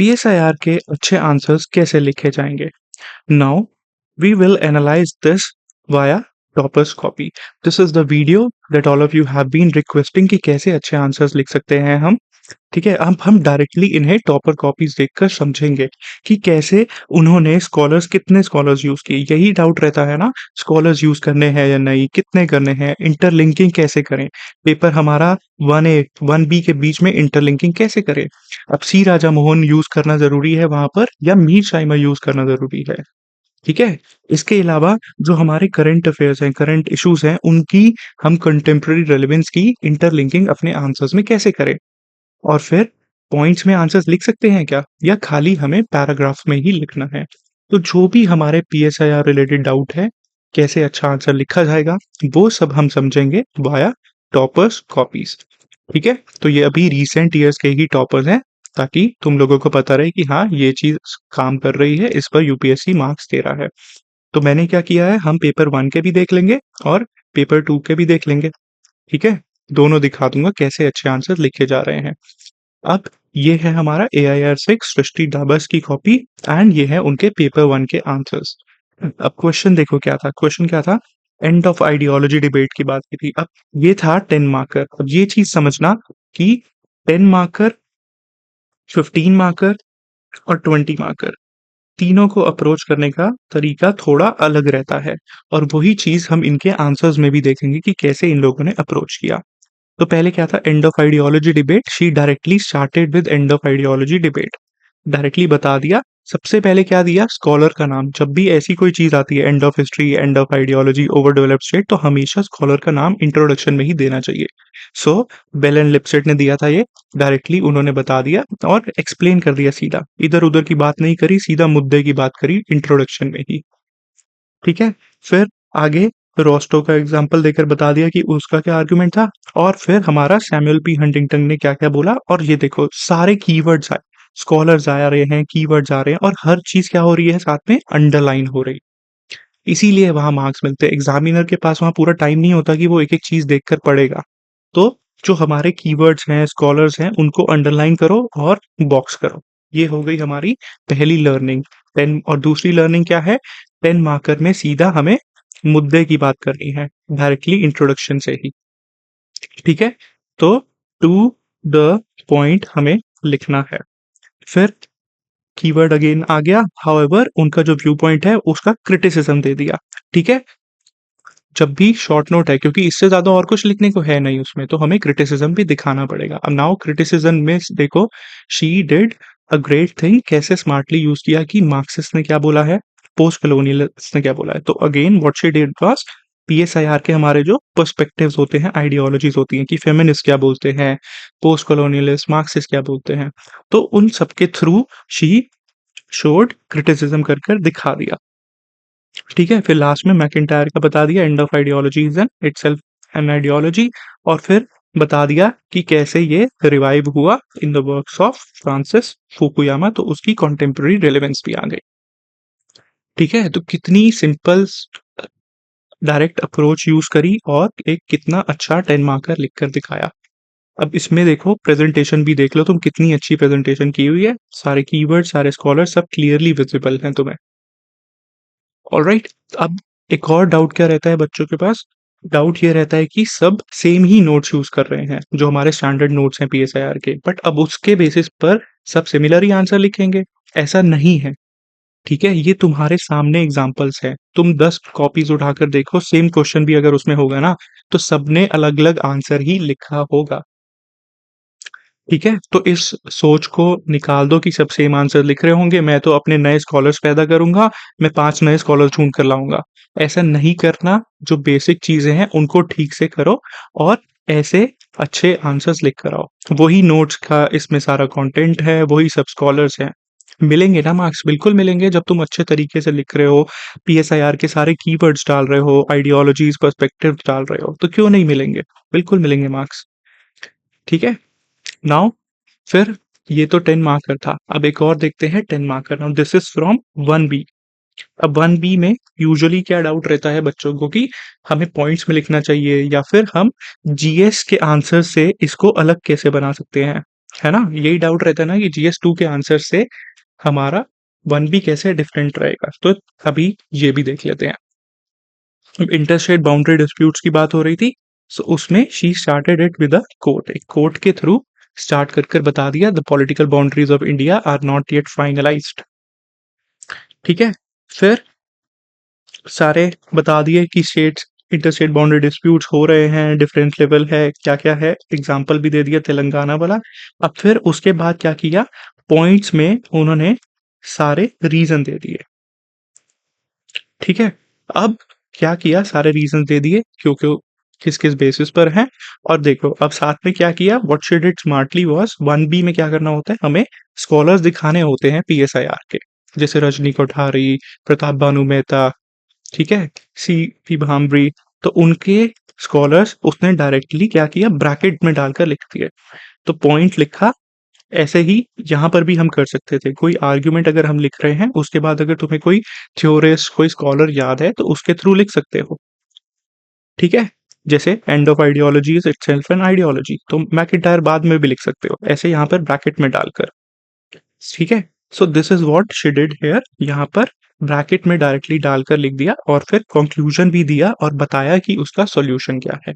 PSIR के अच्छे answers कैसे लिखे जाएंगे? Now we will analyse this via toppers copy. This is the video that all of you have been requesting कि कैसे अच्छे आंसर्स लिख सकते हैं हम। ठीक है, अब हम डायरेक्टली इन्हें टॉपर कॉपीज देखकर समझेंगे कि कैसे उन्होंने स्कॉलर्स, कितने स्कॉलर्स यूज किए। यही डाउट रहता है ना, स्कॉलर्स यूज करने हैं या नहीं, कितने करने हैं, इंटरलिंकिंग कैसे करें। पेपर हमारा 1A 1B के बीच में इंटरलिंकिंग कैसे करें। अब सी राजा मोहन यूज करना जरूरी है वहां पर या मीर शाइमा यूज करना जरूरी है। ठीक है, इसके अलावा जो हमारे करंट अफेयर्स हैं, करंट इश्यूज हैं, उनकी हम कंटेम्प्रेरी रेलेवेंस की इंटरलिंकिंग अपने आंसर्स में कैसे करें। और फिर पॉइंट्स में आंसर्स लिख सकते हैं क्या, या खाली हमें पैराग्राफ में ही लिखना है। तो जो भी हमारे पीएसआईआर रिलेटेड डाउट है, कैसे अच्छा आंसर लिखा जाएगा, वो सब हम समझेंगे वाया टॉपर्स कॉपीज। ठीक है, तो ये अभी रिसेंट ईयर्स के ही टॉपर्स हैं, ताकि तुम लोगों को पता रहे कि हाँ ये चीज काम कर रही है, इस पर यूपीएससी मार्क्स दे रहा है। तो मैंने क्या किया है, हम पेपर 1 के भी देख लेंगे और पेपर 2 के भी देख लेंगे। ठीक है, दोनों दिखा दूंगा कैसे अच्छे आंसर लिखे जा रहे हैं। अब ये है हमारा AIR 6 सृष्टि डाबस की कॉपी, एंड ये है उनके पेपर 1 के आंसर्स। अब क्वेश्चन देखो क्या था, क्वेश्चन क्या था, एंड ऑफ आइडियोलॉजी डिबेट की बात की थी। अब ये था 10 मार्कर। अब ये चीज समझना कि 10 मार्कर, 15 मार्कर और 20 मार्कर, तीनों को अप्रोच करने का तरीका थोड़ा अलग रहता है, और वही चीज हम इनके आंसर्स में भी देखेंगे कि कैसे इन लोगों ने अप्रोच किया। तो पहले क्या था, end of ideology debate. She directly started with end of ideology debate, directly बता दिया। सबसे पहले क्या दिया, स्कॉलर का नाम। जब भी ऐसी कोई चीज आती है, end of history, end of ideology, over developed state, तो हमेशा स्कॉलर का नाम इंट्रोडक्शन में ही देना चाहिए। सो बेल एंड लिपसेट ने दिया था ये, डायरेक्टली उन्होंने बता दिया और एक्सप्लेन कर दिया सीधा, इधर उधर की बात नहीं करी, सीधा मुद्दे की बात करी इंट्रोडक्शन में ही। ठीक है, फिर आगे रोस्टो का एग्जाम्पल देकर बता दिया कि उसका क्या आर्गुमेंट था। और फिर हमारा सैमुअल पी हंटिंगटन ने क्या क्या बोला, और ये देखो सारे कीवर्ड्स आए, स्कॉलर्स आ रहे हैं, कीवर्ड्स आ रहे हैं, और हर चीज क्या हो रही है, साथ में अंडरलाइन हो रही। इसीलिए वहां मार्क्स मिलते हैं। एग्जामिनर के पास वहां पूरा टाइम नहीं होता कि वो एक एक चीज देखकर पढ़ेगा। तो जो हमारे कीवर्ड्स हैं, स्कॉलर्स हैं, उनको अंडरलाइन करो और बॉक्स करो। ये हो गई हमारी पहली लर्निंग। 10, और दूसरी लर्निंग क्या है, 10 मार्कर में सीधा हमें मुद्दे की बात करनी है, डायरेक्टली इंट्रोडक्शन से ही। ठीक है, तो टू द पॉइंट हमें लिखना है। फिर कीवर्ड अगेन आ गया, हाउएवर उनका जो व्यू पॉइंट है उसका क्रिटिसिज्म दे दिया। ठीक है, जब भी शॉर्ट नोट है, क्योंकि इससे ज्यादा और कुछ लिखने को है नहीं उसमें, तो हमें क्रिटिसिज्म भी दिखाना पड़ेगा। अब नाउ क्रिटिसिज्म में देखो, she did a great thing, कैसे स्मार्टली यूज किया कि मार्क्सिस्ट ने क्या बोला है, पोस्ट कॉलोनियलिस्ट ने क्या बोला है। तो again what she did was, PSIR के हमारे जो पर्सपेक्टिव्स होते हैं, आइडियोलॉजीज होती हैं, कि फेमिनिस्ट क्या बोलते हैं, पोस्ट कॉलोनियलिस्ट, मार्क्सिस्ट क्या बोलते हैं, तो उन सबके थ्रू शी शोड क्रिटिसिज्म कर कर दिखा दिया। ठीक है, फिर लास्ट में मैकिंटायर का बता दिया, end of ideology is an itself an ideology. और फिर बता दिया कि कैसे ये रिवाइव हुआ in the works of Francis Fukuyama, तो उसकी कॉन्टेम्प्रेरी रेलेवेंस भी आ गई। ठीक है, तो कितनी सिंपल डायरेक्ट अप्रोच यूज करी, और एक कितना अच्छा 10 मार्कर लिखकर दिखाया। अब इसमें देखो प्रेजेंटेशन भी देख लो तुम, कितनी अच्छी प्रेजेंटेशन की हुई है, सारे कीवर्ड, सारे स्कॉलर सब क्लियरली विजिबल हैं तुम्हें। ऑलराइट, अब एक और डाउट क्या रहता है बच्चों के पास, डाउट ये रहता है कि सब सेम ही नोट्स यूज कर रहे हैं, जो हमारे स्टैंडर्ड नोट्स हैं पीएसआईआर के, बट अब उसके बेसिस पर सब सिमिलर ही आंसर लिखेंगे। ऐसा नहीं है। ठीक है, ये तुम्हारे सामने एग्जांपल्स है, तुम 10 कॉपीज उठाकर देखो, सेम क्वेश्चन भी अगर उसमें होगा ना, तो सबने अलग अलग आंसर ही लिखा होगा। ठीक है, तो इस सोच को निकाल दो कि सब सेम आंसर लिख रहे होंगे, मैं तो अपने नए स्कॉलर्स पैदा करूंगा, मैं 5 नए स्कॉलर्स ढूंढ कर लाऊंगा। ऐसा नहीं करना, जो बेसिक चीजें हैं उनको ठीक से करो, और ऐसे अच्छे आंसर्स लिख कर आओ। वही नोट्स का इसमें सारा कंटेंट है, वही सब स्कॉलर्स हैं। मिलेंगे ना मार्क्स, बिल्कुल मिलेंगे, जब तुम अच्छे तरीके से लिख रहे हो, पीएसआईआर के सारे कीवर्ड्स डाल रहे हो, आइडियोलॉजीज, पर्सपेक्टिव डाल रहे हो, तो क्यों नहीं मिलेंगे, बिल्कुल मिलेंगे मार्क्स। ठीक है, नाउ फिर ये तो 10 मार्कर था, अब एक और देखते हैं 10 marker. Now this is from 1B। अब 1B में यूजुअली क्या डाउट रहता है बच्चों को कि हमें पॉइंट्स में लिखना चाहिए, या फिर हम जीएस के आंसर से इसको अलग कैसे बना सकते हैं। है ना? यही डाउट रहता है ना कि जीएस 2 के आंसर से हमारा 1B कैसे डिफरेंट रहेगा? तो अभी ये भी देख लेते हैं। अब इंटरस्टेट बाउंड्री डिस्प्यूट्स की बात हो रही थी, सो उसमें she started it with a court. एक कोर्ट के थ्रू स्टार्ट कर बता दिया the political boundaries of India are not yet finalised. ठीक है? फिर सारे बता दिए कि स्टेट्स इंटरस्टेट बाउंड्री डिस्प्यूट्स हो रहे हैं, डिफरेंट लेवल है, क्या-क्या है, एग्ज़ाम्पल भी दे दिया तेलंगाना वाला। अब फिर उसके बाद क्या किया, पॉइंट्स में उन्होंने सारे रीज़न दे दिए। ठीक है? अब क्या किया, सारे रीज़न दे दिए क्यों-क्यों, किस-किस बेसिस पर हैं। और देखो अब साथ में क्या किया, what she did smartly was 1B में क्या करना होता है, हमें स्कॉलर्स दिखाने होते हैं पीएसआईआर के। जैसे रजनी कोठारी, प्रताप बानू मेहता, ठीक है? सीपी भामरी, तो उनके स्कॉलर्स उसने डायरेक्टली क्या किया, ब्रैकेट में डालकर लिख दिए। तो पॉइंट लिखा, ऐसे ही यहाँ पर भी हम कर सकते थे। कोई आर्ग्यूमेंट अगर हम लिख रहे हैं, उसके बाद अगर तुम्हें कोई थ्योरिस्ट, कोई स्कॉलर याद है, तो उसके थ्रू लिख सकते हो। ठीक है? जैसे end of ideology is itself an ideology, तो मैकइंटायर बाद में भी लिख सकते हो, ऐसे यहाँ पर ब्रैकेट में डालकर। ठीक है? So this is what she did here. यहाँ पर ब्रैकेट में डायरेक्टली डालकर लिख दिया और फिर कंक्लूजन भी दिया और बताया कि उसका सॉल्यूशन क्या है।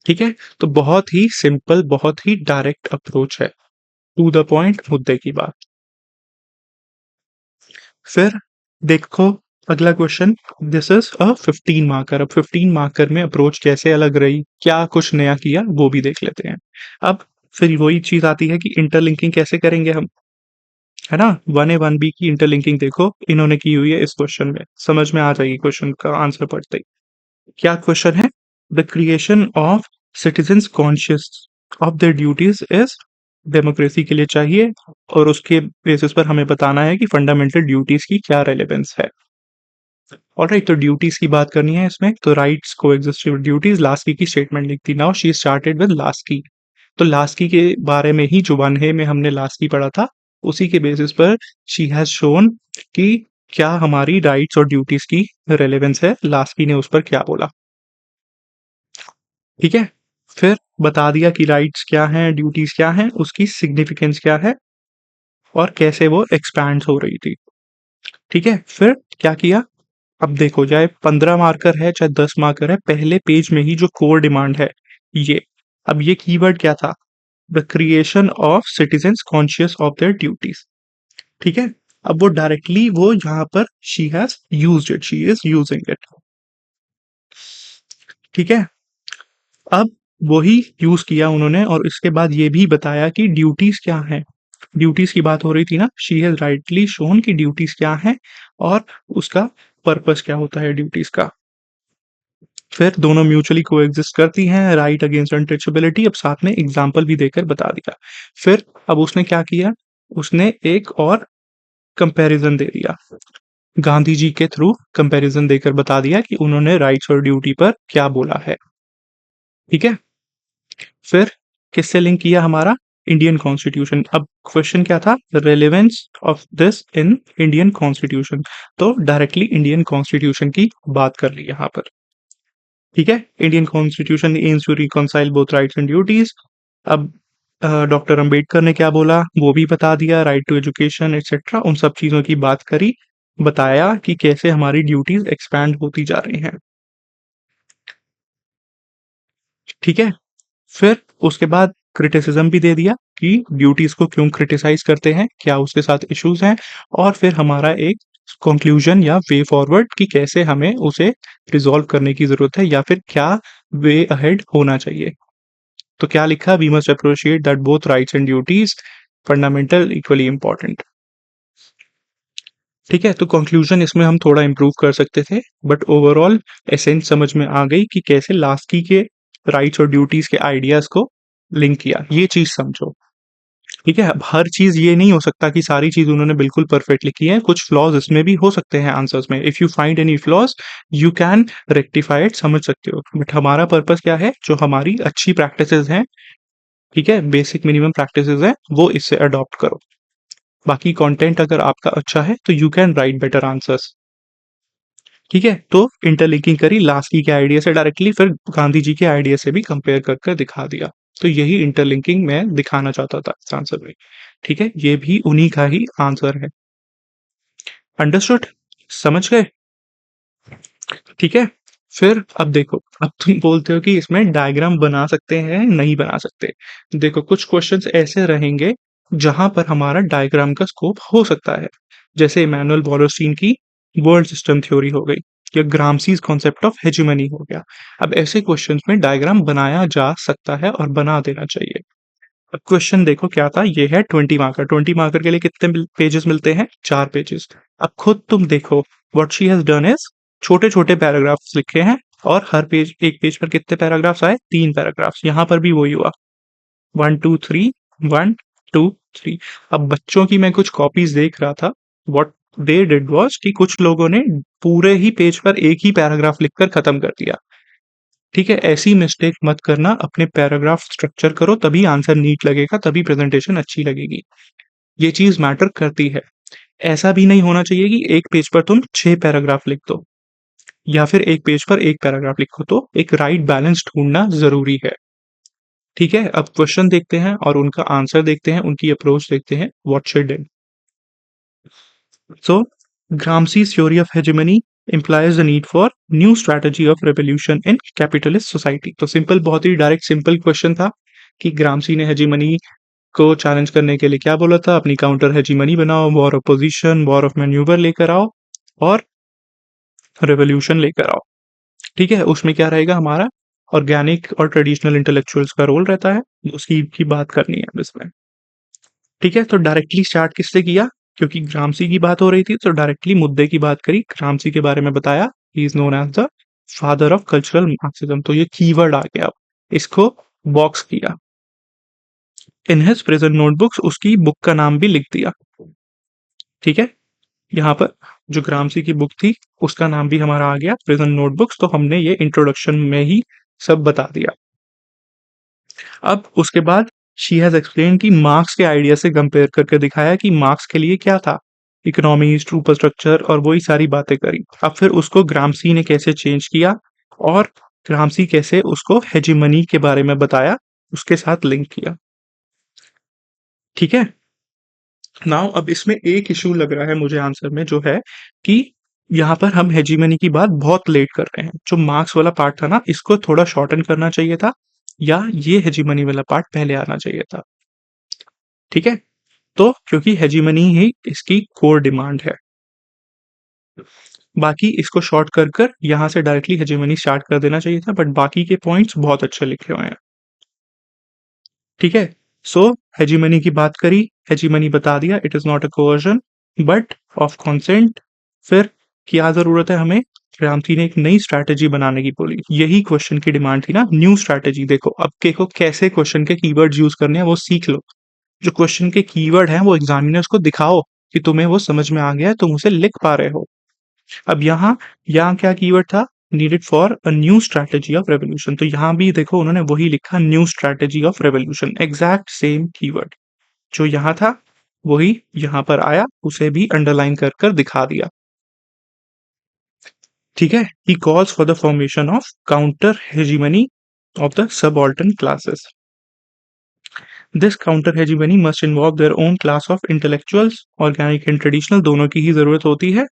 ठीक है? तो बहुत ही सिंपल, बहुत ही डायरेक्ट अप्रोच है, टू द पॉइंट, मुद्दे की बात। फिर देखो अगला question, this is a 15 marker. अब 15 मार्कर में अप्रोच कैसे अलग रही, क्या कुछ नया किया, वो भी देख लेते हैं। अब फिर वही चीज आती है कि इंटरलिंकिंग कैसे करेंगे हम, है ना? 1A 1B की इंटरलिंकिंग देखो इन्होंने की हुई है इस क्वेश्चन में, समझ में आ जाएगी क्वेश्चन का आंसर पढ़ते ही। क्या क्वेश्चन है, the creation of citizens conscious of their duties is, democracy के लिए चाहिए और उसके बेसिस पर हमें बताना है कि फंडामेंटल ड्यूटीज की क्या रेलेवेंस है। ऑलराइट, तो ड्यूटीज की बात करनी है इसमें, तो राइट्स को एग्जिस्टिव ड्यूटीज, लास्की की स्टेटमेंट लिखती। Now she started with Laski. तो लास्की के बारे में ही जो 1A में हमने लास्की पढ़ा था, उसी के बेसिस पर शी हैज शोन कि क्या हमारी राइट्स और ड्यूटीज की रेलेवेंस है, लास्की ने उस पर क्या बोला। ठीक है? फिर बता दिया कि राइट्स क्या हैं, ड्यूटीज क्या हैं, उसकी सिग्निफिकेंस क्या है और कैसे वो एक्सपैंड हो रही थी। ठीक है? फिर क्या किया, अब देखो चाहे 15 मार्कर है चाहे 10 मार्कर है, पहले पेज में ही जो कोर डिमांड है ये, अब ये कीवर्ड क्या था, the creation of citizens conscious of their duties. ठीक है? अब वो डायरेक्टली वो यहाँ पर she has used it, she is using it. ठीक है? अब वही यूज किया उन्होंने और इसके बाद ये भी बताया कि ड्यूटीज क्या हैं। ड्यूटीज की बात हो रही थी ना, शी हैज राइटली शोन कि ड्यूटीज क्या हैं और उसका पर्पस क्या होता है ड्यूटीज का। फिर दोनों म्यूचुअली कोएग्जिस्ट करती हैं, राइट अगेंस्ट अनटचेबिलिटी, अब साथ में एग्जाम्पल भी देकर बता दिया। फिर अब उसने क्या किया, उसने एक और कंपैरिजन दे दिया, गांधी जी के थ्रू कंपैरिजन देकर बता दिया कि उन्होंने राइट्स और ड्यूटी पर क्या बोला है। ठीक है? फिर किससे लिंक किया हमारा, इंडियन कॉन्स्टिट्यूशन। अब क्वेश्चन क्या था, relevance of this in Indian constitution, तो डायरेक्टली इंडियन कॉन्स्टिट्यूशन की बात कर ली यहाँ पर। ठीक है? Indian constitution aims to reconcile both rights and duties. अब डॉक्टर अंबेडकर ने क्या बोला वो भी बता दिया, राइट टू एजुकेशन एक्सेट्रा, उन सब चीजों की बात करी, बताया कि कैसे हमारी ड्यूटीज एक्सपैंड होती जा रही हैं। ठीक है? फिर उसके बाद क्रिटिसिज्म भी दे दिया कि ड्यूटीज को क्यों क्रिटिसाइज करते हैं, क्या उसके साथ इश्यूज हैं, और फिर हमारा एक कंक्लूजन या वे फॉरवर्ड कि कैसे हमें उसे रिजॉल्व करने की जरूरत है या फिर क्या वे अहेड होना चाहिए। तो क्या लिखा, we must appreciate that both rights and duties fundamental equally important. ठीक है? तो कंक्लूजन इसमें हम थोड़ा इंप्रूव कर सकते थे, बट ओवरऑल एसेंस समझ में आ गई कि कैसे लास्की के राइट्स और ड्यूटीज के आइडियाज को लिंक किया, ये चीज समझो। ठीक है? अब हर चीज ये नहीं हो सकता कि सारी चीज उन्होंने बिल्कुल परफेक्ट लिखी है, कुछ फ्लॉज इसमें भी हो सकते हैं आंसर्स में। If you find any flaws you can rectify it, समझ सकते हो, बट हमारा पर्पस क्या है, जो हमारी अच्छी प्रैक्टिसेस हैं, ठीक है, बेसिक मिनिमम प्रैक्टिसेस है, वो इससे अडॉप्ट करो। बाकी कंटेंट अगर आपका अच्छा है तो you can write better answers. ठीक है? तो इंटरलिंकिंग करी लास्की के आइडिया से डायरेक्टली, फिर गांधी जी के आइडिया से भी कंपेयर कर कर दिखा दिया। तो यही इंटरलिंकिंग मैं दिखाना चाहता था इस आंसर में। ठीक है, ये भी उन्हीं का ही आंसर है। अंडरस्टूड? समझ गए? ठीक है। फिर अब देखो, अब तुम बोलते हो कि इसमें डायग्राम बना सकते हैं, नहीं बना सकते। देखो, कुछ क्वेश्चंस ऐसे रहेंगे जहां पर हमारा डायग्राम का स्कोप हो सकता है, जैसे इमैनुअल वॉलरस्टीन की वर्ल्ड सिस्टम थ्योरी हो गई, या ग्रामसीज कॉन्सेप्ट ऑफ हेजेमनी हो गया। अब ऐसे क्वेश्चंस में डायग्राम बनाया जा सकता है और बना देना चाहिए। अब क्वेश्चन देखो क्या था, ये है 20 मार्कर। 20 मार्कर के लिए कितने पेजेस मिलते हैं? 4 पेजेस। अब खुद तुम देखो, what she has done is छोटे छोटे पैराग्राफ्स लिखे हैं, और हर पेज, एक पेज पर कितने पैराग्राफ्स आए? 3 पैराग्राफ्स। यहां पर भी वही हुआ, 1 2 3, 1 2 3। अब बच्चों की मैं कुछ कॉपीज देख रहा था, व्हाट दे डिड वाज कि कुछ लोगों ने पूरे ही पेज पर एक ही पैराग्राफ लिखकर खत्म कर दिया। ठीक है, ऐसी मिस्टेक मत करना, अपने पैराग्राफ स्ट्रक्चर करो, तभी आंसर नीट लगेगा, तभी प्रेजेंटेशन अच्छी लगेगी। ये चीज मैटर करती है। ऐसा भी नहीं होना चाहिए कि एक पेज पर तुम 6 पैराग्राफ लिख दो, या फिर एक पेज पर एक पैराग्राफ लिखो। तो एक राइट बैलेंस ढूंढना जरूरी है। ठीक है, अब क्वेश्चन देखते हैं और उनका आंसर देखते हैं, उनकी अप्रोच देखते हैं, what she did. So, Gramsci's theory of hegemony implies the need for new strategy of revolution in capitalist society। तो सिंपल, बहुत ही डायरेक्ट सिंपल क्वेश्चन था कि ग्रामसी ने हेजीमनी को चैलेंज करने के लिए क्या बोला था? अपनी काउंटर हेजीमनी बनाओ, war of position, war of manoeuvre लेकर आओ, और रेवोल्यूशन लेकर आओ। ठीक है, उसमें क्या रहेगा? हमारा ऑर्गेनिक और ट्रेडिशनल इंटेलेक्चुअल्स का रोल रहता है, उसकी की बात करनी है अब इसमें। ठीक है, तो डायरेक्टली स्टार्ट किससे किया? क्योंकि ग्रामसी की बात हो रही थी, तो डायरेक्टली मुद्दे की बात करी, ग्रामसी के बारे में बताया। He is known as the father of cultural Marxism. तो ये कीवर्ड आ गया, अब इसको बॉक्स किया। इन हिज प्रेजेंट नोटबुक्स, उसकी बुक का नाम भी लिख दिया। ठीक है, यहाँ पर जो ग्रामसी की बुक थी, उसका नाम भी हमारा आ गया, प्रेजेंट नोटबुक्स। तो हमने ये इंट्रोडक्शन में ही सब बता दिया। अब उसके बाद शी हैज एक्सप्लेन कि मार्क्स के आइडिया से कंपेयर करके दिखाया कि मार्क्स के लिए क्या था, इकोनॉमी, सुपर स्ट्रक्चर, और वही सारी बातें करी। अब फिर उसको ग्रामसी ने कैसे चेंज किया, और ग्रामसी कैसे उसको हेजीमनी के बारे में बताया, उसके साथ लिंक किया। ठीक है, नाउ अब इसमें एक इशू लग रहा है मुझे आंसर में, जो है कि यहाँ पर हम हेजीमनी की बात बहुत लेट कर रहे हैं। जो मार्क्स वाला पार्ट था ना, इसको थोड़ा शॉर्टन करना चाहिए था, या ये हेजीमनी वाला पार्ट पहले आना चाहिए था। ठीक है, तो क्योंकि हेजीमनी ही इसकी कोर डिमांड है, बाकी इसको शॉर्ट कर यहाँ से डायरेक्टली हेजीमनी स्टार्ट कर देना चाहिए था, बट बाकी के पॉइंट्स बहुत अच्छे लिखे हुए हैं। ठीक है, सो हेजीमनी की बात करी, हेजीमनी बता दिया, it is not a coercion but of consent. फिर क्या जरूरत है हमें? क्रांति ने एक नई स्ट्रैटेजी बनाने की बोली। यही क्वेश्चन की डिमांड थी ना, न्यू स्ट्रैटेजी। देखो, अब देखो कैसे क्वेश्चन के कीवर्ड यूज करने हैं, वो सीख लो। जो क्वेश्चन के कीवर्ड हैं, वो एग्जामिनर्स को दिखाओ कि तुम्हें वो समझ में आ गया है, तुम उसे लिख पा रहे हो। अब यहाँ क्या कीवर्ड था? Needed for a new strategy of revolution. तो यहाँ भी देखो, उन्होंने वही लिखा, new strategy of revolution, exact same keyword जो यहाँ था, वही यहाँ पर आया, उसे भी अंडरलाइन कर दिखा दिया। ठीक है, he calls for the formation of counter hegemony of the subaltern classes. This counter hegemony must involve their own class of intellectuals, organic and traditional, दोनों की ही जरूरत होती है।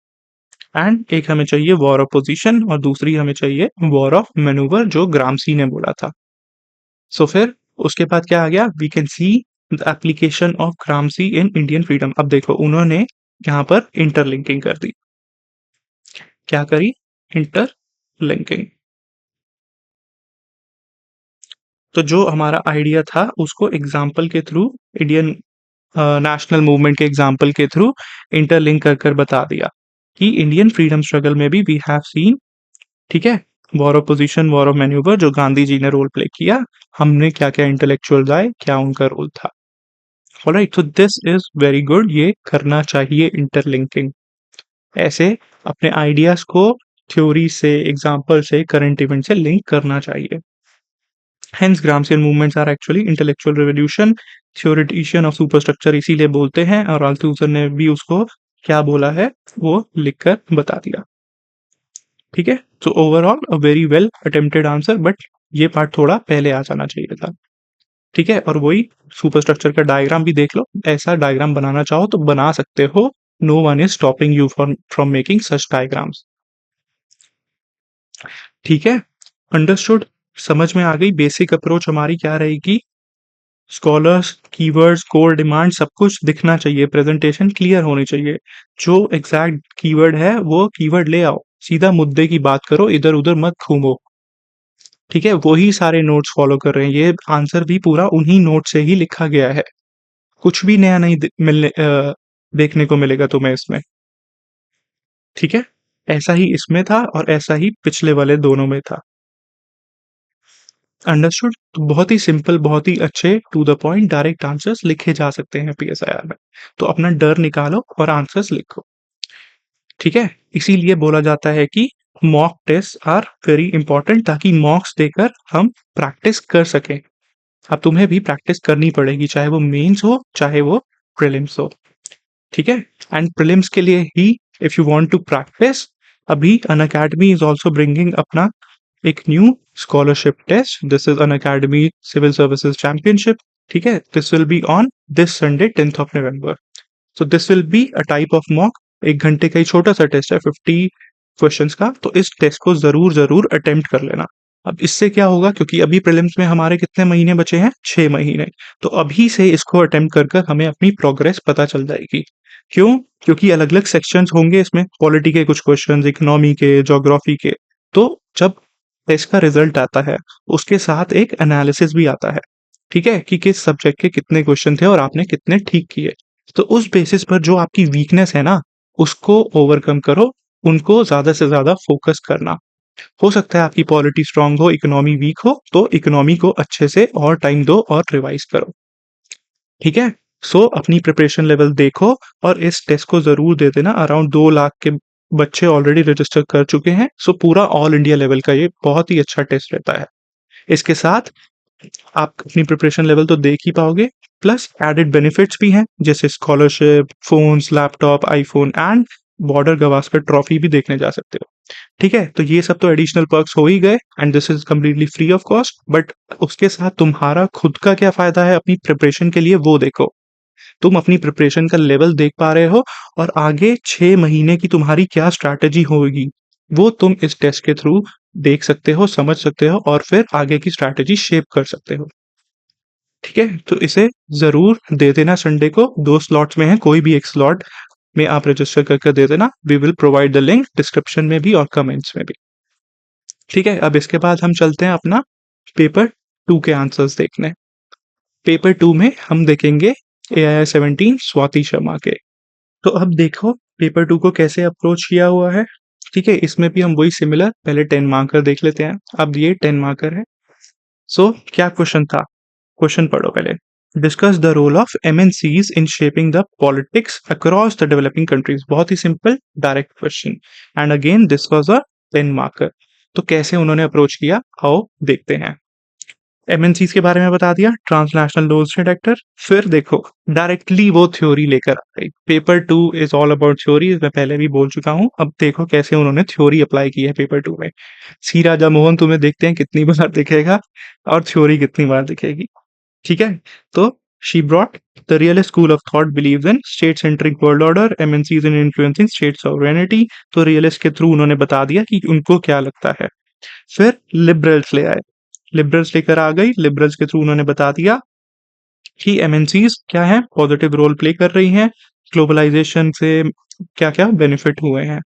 एंड एक हमें चाहिए वॉर ऑफ पोजीशन, और दूसरी हमें चाहिए वॉर ऑफ मैनूवर, जो ग्रामसी ने बोला था। सो फिर उसके बाद क्या आ गया? We can see the application of Gramsci in Indian freedom. अब देखो, उन्होंने यहाँ पर इंटरलिंकिंग कर दी। क्या करी? इंटरलिंकिंग। तो जो हमारा आइडिया था, उसको एग्जाम्पल के थ्रू, इंडियन नेशनल मूवमेंट के एग्जाम्पल के थ्रू इंटरलिंक कर बता दिया कि इंडियन फ्रीडम स्ट्रगल में भी वी हैव सीन, ठीक है, war of position, war of manoeuvre, जो गांधी जी ने रोल प्ले किया, हमने क्या क्या इंटेलेक्चुअल आए, क्या उनका रोल था। ऑलराइट, तो दिस इज वेरी गुड, ये करना चाहिए इंटरलिंकिंग। ऐसे अपने आइडियाज को थ्योरी से, एग्जाम्पल से, करंट इवेंट से लिंक करना चाहिए। Hence Gramscian movements are actually intellectual revolution, theoretician of superstructure इसीलिए बोलते हैं, और अल्थुसर ने भी उसको क्या बोला है, वो लिखकर बता दिया। ठीक है, तो overall a very well attempted answer, but ये पार्ट थोड़ा पहले आ जाना चाहिए था। ठीक है? और वही सुपर स्ट्रक्चर का डायग्राम भी देख लो, ऐसा डायग्राम बनाना चाहो तो बना सकते हो। No one is stopping you from making such diagrams. ठीक है, अंडरस्टूड। समझ में आ गई बेसिक अप्रोच हमारी क्या रहेगी। स्कॉलर्स, कीवर्ड्स, कोर डिमांड सब कुछ दिखना चाहिए, प्रेजेंटेशन क्लियर होनी चाहिए। जो एग्जैक्ट कीवर्ड है वो कीवर्ड ले आओ, सीधा मुद्दे की बात करो, इधर उधर मत घूमो। ठीक है, वही सारे नोट्स फॉलो कर रहे हैं, ये आंसर भी पूरा उन्हीं नोट से ही लिखा गया है। कुछ भी नया नहीं देखने को मिलेगा तुम्हें इसमें। ठीक है, ऐसा ही इसमें था और ऐसा ही पिछले वाले दोनों में था। अंडरस्टूड। तो बहुत ही सिंपल, बहुत ही अच्छे to the point direct answers लिखे जा सकते हैं पीएसआईआर में। तो अपना डर निकालो और आंसर्स लिखो। ठीक है, इसीलिए बोला जाता है कि mock test are very important, ताकि मॉक्स देकर हम प्रैक्टिस कर सकें। अब तुम्हें भी प्रैक्टिस करनी पड़ेगी, चाहे वो मेंस हो चाहे वो प्रीलिम्स हो। ठीक है, एंड प्रीलिम्स के लिए ही if you want to practise, अभी अनअकैडमी इज आल्सो ब्रिंगिंग अपना एक new scholarship test. This is Unacademy civil services championship. ठीक है, this will be on this Sunday 10th of November. So this will be a type of mock. 1 घंटे का ही छोटा सा test है, 50 questions का। तो इस टेस्ट को जरूर जरूर अटेम्प्ट कर लेना। अब इससे क्या होगा, क्योंकि अभी प्रीलिम्स में हमारे कितने महीने बचे हैं, 6 महीने। तो अभी से इसको अटेम्प्ट कर कर हमें अपनी प्रोग्रेस पता चल जाएगी। क्यों? क्योंकि अलग अलग सेक्शंस होंगे इसमें, पॉलिटी के कुछ क्वेश्चंस, इकोनॉमी के, ज्योग्राफी के। तो जब टेस्ट का रिजल्ट आता है, उसके साथ एक एनालिसिस भी आता है। ठीक है, कि किस सब्जेक्ट के कितने क्वेश्चन थे और आपने कितने ठीक किए। तो उस बेसिस पर जो आपकी वीकनेस है ना, उसको ओवरकम करो, उनको ज्यादा से ज्यादा फोकस करना। हो सकता है आपकी पॉलिटी स्ट्रांग हो, इकोनॉमी वीक हो, तो इकोनॉमी को अच्छे से और टाइम दो और रिवाइज करो। ठीक है, सो अपनी प्रिपरेशन लेवल देखो और इस टेस्ट को जरूर दे देना। अराउंड 2 लाख के बच्चे ऑलरेडी रजिस्टर कर चुके हैं। सो पूरा ऑल इंडिया लेवल का ये बहुत ही अच्छा टेस्ट रहता है। इसके साथ आप अपनी प्रिपरेशन लेवल तो देख ही पाओगे, प्लस एडेड बेनिफिट्स भी हैं, जैसे scholarship, phones, laptop, iPhone and border Gavaskar trophy भी देखने जा सकते हो। ठीक है, तो ये सब तो एडिशनल पर्क्स हो ही गए, and this is completely free of cost. But उसके साथ तुम्हारा खुद का क्या फायदा है अपनी प्रिपरेशन के लिए, वो देखो। तुम अपनी प्रिपरेशन का लेवल देख पा रहे हो, और आगे 6 महीने की तुम्हारी क्या स्ट्रैटेजी होगी, वो तुम इस टेस्ट के थ्रू देख सकते हो, समझ सकते हो, और फिर आगे की स्ट्रैटेजी शेप कर सकते हो। ठीक है, तो इसे जरूर दे देना। संडे को 2 स्लॉट्स में है, कोई भी एक स्लॉट में आप रजिस्टर करके दे देना। We will provide the link description में भी और कमेंट्स में भी। ठीक है, अब इसके बाद हम चलते हैं अपना पेपर 2 के आंसर्स देखने। पेपर 2 में हम देखेंगे AI-17 स्वाति शर्मा के। तो अब देखो पेपर 2 को कैसे अप्रोच किया हुआ है। ठीक है, इसमें भी हम वही सिमिलर, पहले 10 मार्कर देख लेते हैं। अब ये 10 मार्कर है। सो क्या क्वेश्चन था, क्वेश्चन पढ़ो पहले। Discuss the role of MNCs in shaping the politics across the developing countries. बहुत ही simple direct question, and again this was a 10 marker. तो कैसे उन्होंने अप्रोच किया, आओ देखते हैं। MNCs के बारे में बता दिया, ट्रांसनेशनल लोन्स डायरेक्टर। फिर देखो डायरेक्टली वो थ्योरी लेकर आ गई। Paper 2 is all about theory, मैं पहले भी बोल चुका हूँ। अब देखो कैसे उन्होंने थ्योरी अप्लाई की है पेपर 2 में। सी राजा मोहन तुम्हें देखते हैं कितनी बार दिखेगा और थ्योरी कितनी बार दिखेगी। ठीक है, तो she brought the realist school of thought believes in state centric world order, MNCs in influencing state sovereignty. तो रियलिस्ट के थ्रू उन्होंने बता दिया कि उनको क्या लगता है। फिर लिबरल्स ले आए, लिबरल्स लेकर आ गई। लिबरल्स के थ्रू उन्होंने बता दिया कि MNCs क्या है, पॉजिटिव रोल प्ले कर रही हैं, ग्लोबलाइजेशन से क्या क्या बेनिफिट हुए हैं।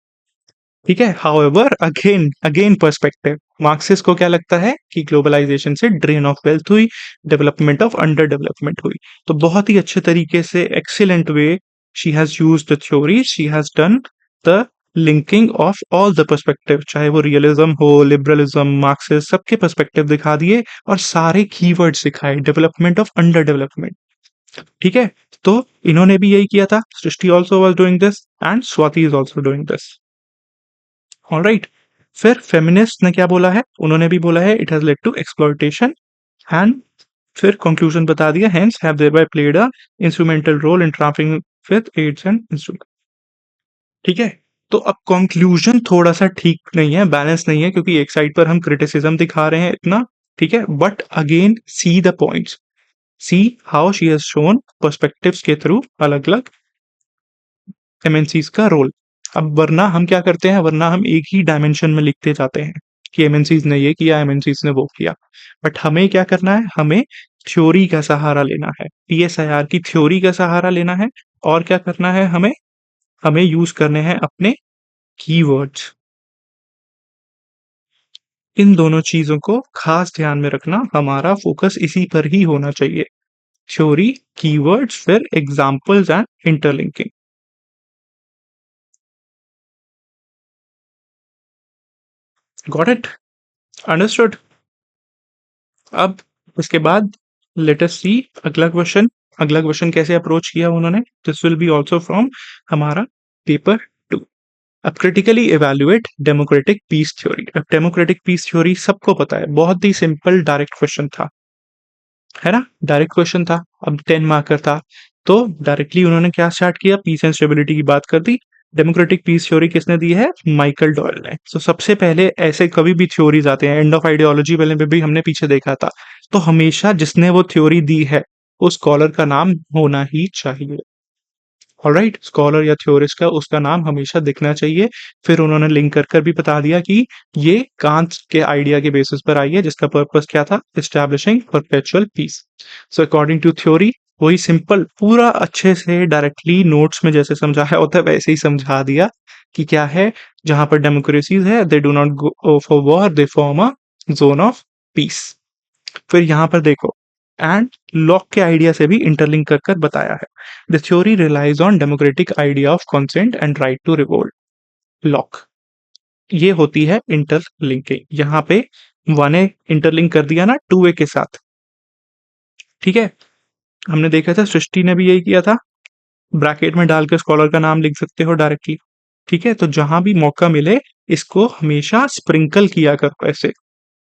ठीक है, however again again perspective, Marxist को क्या लगता है कि ग्लोबलाइजेशन से ड्रेन ऑफ वेल्थ हुई, डेवलपमेंट ऑफ अंडर डेवलपमेंट हुई। तो बहुत ही अच्छे तरीके से, excellent way, she has used the theory, she has done the linking of all the perspective, चाहे वो रियलिज्म हो, लिबरलिज्म, मार्क्सिस्ट, सबके पर्सपेक्टिव दिखा दिए और सारे कीवर्ड्स सिखाए, डेवलपमेंट ऑफ अंडर डेवलपमेंट। ठीक है, तो इन्होंने भी यही किया था। Srishti also was doing this and Swati is also doing this. Alright, फिर फेमिनिस्ट ने क्या बोला है, उन्होंने भी बोला है it has led to exploitation, and फिर कंक्लूजन बता दिया, hence have thereby played a instrumental role in trafficking with aids and instrument. ठीक है, तो अब कंक्लूजन थोड़ा सा ठीक नहीं है, बैलेंस नहीं है, क्योंकि एक साइड पर हम क्रिटिसिज्म दिखा रहे हैं इतना। ठीक है, but again see the points. See how she has shown perspectives के थ्रू अलग अलग एमएनसीज का रोल। अब वरना हम क्या करते हैं, वरना हम एक ही डायमेंशन में लिखते जाते हैं कि एमएनसीज ने ये किया, एमएनसीज ने वो किया। बट हमें क्या करना है, हमें थ्योरी का सहारा लेना है, पीएसआईआर की थ्योरी का सहारा लेना है। और क्या करना है, हमें हमें यूज करने हैं अपने कीवर्ड्स। इन दोनों चीजों को खास ध्यान में रखना, हमारा फोकस इसी पर ही होना चाहिए। थ्योरी, कीवर्ड्स, फिर examples and interlinking. Got it? Understood? अब उसके बाद लेट अस सी अगला क्वेश्चन। अगला क्वेश्चन कैसे अप्रोच किया उन्होंने, this will be also from हमारा पेपर 2। अब critically evaluate democratic peace theory. अब डेमोक्रेटिक पीस थ्योरी सबको पता है, बहुत ही सिंपल डायरेक्ट क्वेश्चन था, है ना? डायरेक्ट क्वेश्चन था। अब 10 मार्कर था, तो डायरेक्टली उन्होंने क्या स्टार्ट किया, पीस एंड स्टेबिलिटी की बात कर दी। डेमोक्रेटिक पीस थ्योरी किसने दी है, माइकल डॉयल ने। तो सबसे पहले ऐसे कभी भी थ्योरीज आते हैं, एंड ऑफ आइडियोलॉजी वाले में भी हमने पीछे देखा था, तो हमेशा जिसने वो थ्योरी दी है उस स्कॉलर का नाम होना ही चाहिए। ऑलराइट, स्कॉलर या थ्योरिस्ट का उसका नाम हमेशा दिखना चाहिए। फिर उन्होंने लिंक कर कर भी बता दिया कि ये कांट के आइडिया के बेसिस पर आई है, जिसका पर्पस क्या था, establishing perpetual peace. So according to theory, वही सिंपल पूरा अच्छे से डायरेक्टली नोट्स में जैसे समझाया होता है वैसे ही समझा दिया कि क्या है, जहां पर डेमोक्रेसीज है they do not go for war, they form a zone of peace. फिर यहाँ पर देखो, एंड लॉक के आइडिया से भी इंटरलिंक कर कर बताया है। The theory relies on democratic idea of consent and right to revolt. Locke, ये होती है इंटरलिंकिंग। यहाँ पे वन ए इंटरलिंक कर दिया ना टू ए के साथ, ठीक है? हमने देखा था सृष्टि ने भी यही किया था, ब्रैकेट में डालकर स्कॉलर का नाम लिख सकते हो डायरेक्टली, ठीक है? तो जहां भी मौका मिले इसको हमेशा स्प्रिंकल किया करो ऐसे।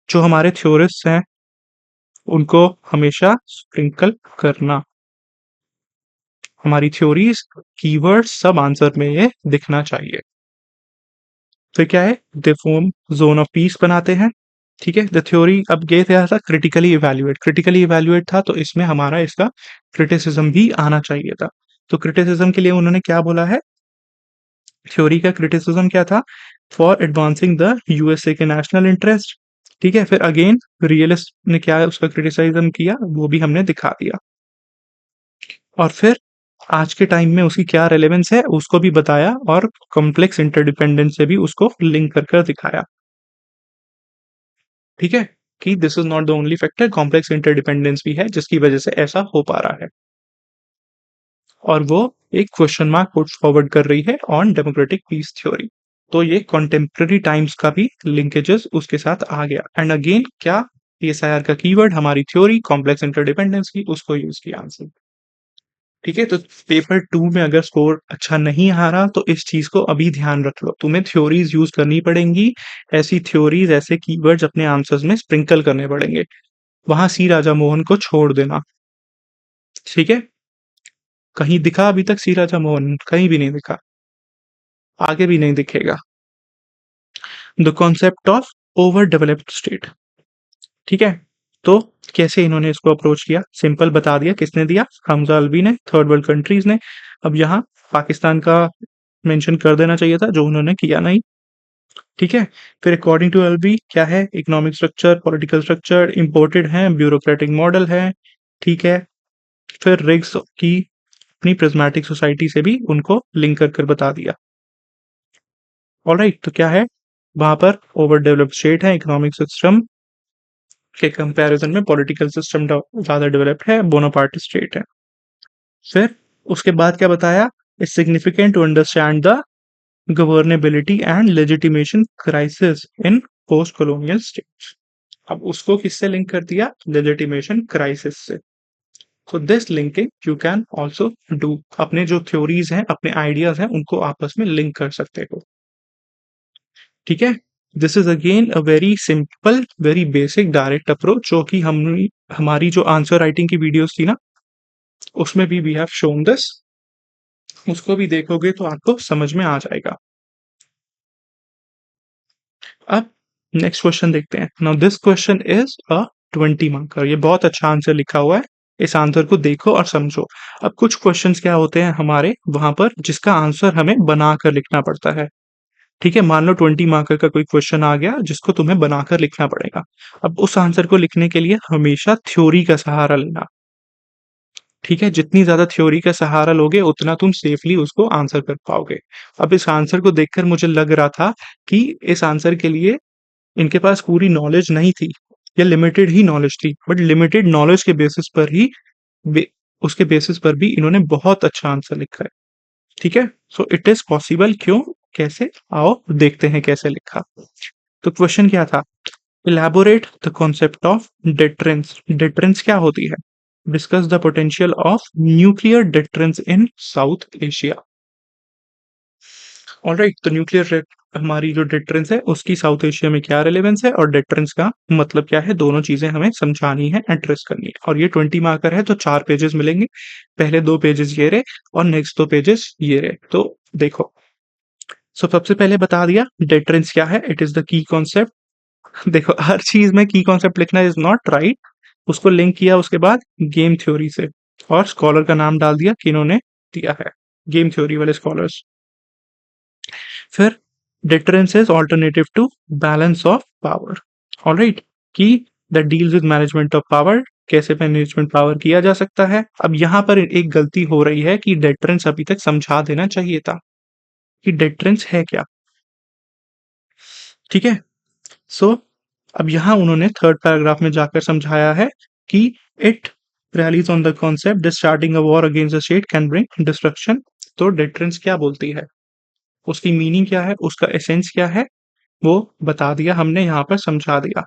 जो हमारे थ्योरिस्ट हैं उनको हमेशा स्प्रिंकल करना, हमारी थ्योरीज, कीवर्ड्स सब आंसर में ये दिखना चाहिए। फिर क्या है, they form zone of peace बनाते हैं, ठीक है? द थ्योरी, अब ये था क्रिटिकली इवैल्यूएट। क्रिटिकली इवैल्यूएट था तो इसमें हमारा इसका क्रिटिसिज्म भी आना चाहिए था। तो क्रिटिसिज्म के लिए उन्होंने क्या बोला है, थ्योरी का क्रिटिसिज्म क्या था, फॉर एडवांसिंग द यूएसए के नेशनल इंटरेस्ट, ठीक है? फिर अगेन रियलिस्ट ने क्या है उसका क्रिटिसिज्म किया, वो भी हमने दिखा दिया। और फिर आज के टाइम में उसकी क्या रेलेवेंस है उसको भी बताया, और कॉम्प्लेक्स इंटरडिपेंडेंस से भी उसको लिंक कर कर दिखाया, ठीक है? कि this is not the only factor, complex interdependence भी है जिसकी वजह से ऐसा हो पा रहा है। और वो एक क्वेश्चन मार्क पुट फॉरवर्ड कर रही है ऑन डेमोक्रेटिक पीस थ्योरी। तो ये कॉन्टेम्प्ररी टाइम्स का भी लिंकेजेस उसके साथ आ गया। एंड अगेन क्या, पीएसआईआर का कीवर्ड हमारी थ्योरी, कॉम्प्लेक्स इंटरडिपेंडेंस की, उसको यूज किया आंसर, ठीक है? तो पेपर 2 में अगर स्कोर अच्छा नहीं आ रहा तो इस चीज को अभी ध्यान रख लो, तुम्हें थ्योरीज यूज करनी पड़ेंगी। ऐसी थ्योरीज, ऐसे कीवर्ड्स अपने आंसर्स में स्प्रिंकल करने पड़ेंगे। वहां सी राजा मोहन को छोड़ देना, ठीक है? कहीं दिखा अभी तक सी राजा मोहन? कहीं भी नहीं दिखा, आगे भी नहीं दिखेगा। The concept of over developed state, ठीक है? तो कैसे इन्होंने इसको अप्रोच किया, सिंपल बता दिया, किसने दिया, हमजा अल्वी ने, थर्ड वर्ल्ड कंट्रीज ने। अब यहाँ पाकिस्तान का मेंशन कर देना चाहिए था, जो उन्होंने किया नहीं, ठीक है? फिर अकॉर्डिंग टू एलबी क्या है, economic structure, political structure imported है, ब्यूरोक्रेटिक मॉडल है, ठीक है? फिर रिग्स की अपनी प्रिज्मेटिक सोसाइटी से भी उनको लिंक कर कर बता दिया। ऑलराइट, तो क्या है, वहां पर ओवर डेवलप्ड स्टेट है, इकोनॉमिक सिस्टम के कंपैरिजन में पॉलिटिकल सिस्टम ज्यादा डेवलप्ड है, बोनापार्ट स्टेट है। फिर उसके बाद क्या बताया, it's significant to understand the governability and legitimation crisis in post colonial states. अब उसको किससे लिंक कर दिया, लेजिटिमेशन क्राइसिस से। So this linking you can also do, अपने जो थ्योरीज हैं, अपने आइडियाज हैं, उनको आपस में लिंक कर सकते हो, ठीक है? This is again a very simple, very basic direct approach, जो कि हम हमारी जो आंसर राइटिंग की वीडियोस थी ना उसमें भी वी हैव शोन दिस, उसको भी देखोगे तो आपको समझ में आ जाएगा। अब नेक्स्ट क्वेश्चन देखते हैं। Now this question is a 20 marker, ये बहुत अच्छा आंसर लिखा हुआ है, इस आंसर को देखो और समझो। अब कुछ क्वेश्चंस क्या होते हैं हमारे वहां पर जिसका आंसर हमें बनाकर लिखना पड़ता है। ठीक है, मान लो 20 मार्कर का कोई क्वेश्चन आ गया जिसको तुम्हें बनाकर लिखना पड़ेगा। अब उस आंसर को लिखने के लिए हमेशा थ्योरी का सहारा लेना। ठीक है, जितनी ज्यादा थ्योरी का सहारा लोगे उतना तुम सेफली उसको आंसर कर पाओगे। अब इस आंसर को देखकर मुझे लग रहा था कि इस आंसर के लिए इनके पास पूरी नॉलेज नहीं थी या लिमिटेड ही नॉलेज थी, बट लिमिटेड नॉलेज के बेसिस पर ही बे, उसके बेसिस पर भी इन्होंने बहुत अच्छा आंसर लिखा है। ठीक है, सो इट इज पॉसिबल। क्यों, कैसे, आओ देखते हैं कैसे लिखा। तो क्वेश्चन क्या था, elaborate the concept of deterrence. Deterrence क्या होती है, discuss the potential of nuclear deterrence in South Asia. Alright, तो न्यूक्लियर हमारी जो डेटरेंस है उसकी साउथ एशिया में क्या रिलेवेंस है और डेटरेंस का मतलब क्या है, दोनों चीजें हमें समझानी है, एड्रेस करनी है। और ये 20 मार्कर है तो 4 पेजेस मिलेंगे। पहले 2 पेजेस ये रहे और नेक्स्ट 2 पेजेस ये रहे। तो देखो, सो सबसे पहले बता दिया डेटरेंस क्या है, it is the key concept. देखो, हर चीज में की कॉन्सेप्ट लिखना इज नॉट राइट। उसको लिंक किया उसके बाद गेम थ्योरी से और स्कॉलर का नाम डाल दिया कि इन्होंने दिया है, गेम थ्योरी वाले स्कॉलर्स। फिर deterrence is alternative to balance of power. Alright, कि that deals with management of power, कैसे मैनेजमेंट पावर किया जा सकता है। अब यहाँ पर एक गलती हो रही है कि डेटरेंस अभी तक समझा देना चाहिए था कि डेटरेंस है क्या। ठीक है, सो अब यहाँ उन्होंने थर्ड पैराग्राफ में जाकर समझाया है कि it rallies on the concept that starting a war against the state can bring destruction. तो डेटरेंस क्या बोलती है, उसकी मीनिंग क्या है, उसका एसेंस क्या है, वो बता दिया हमने, यहाँ पर समझा दिया।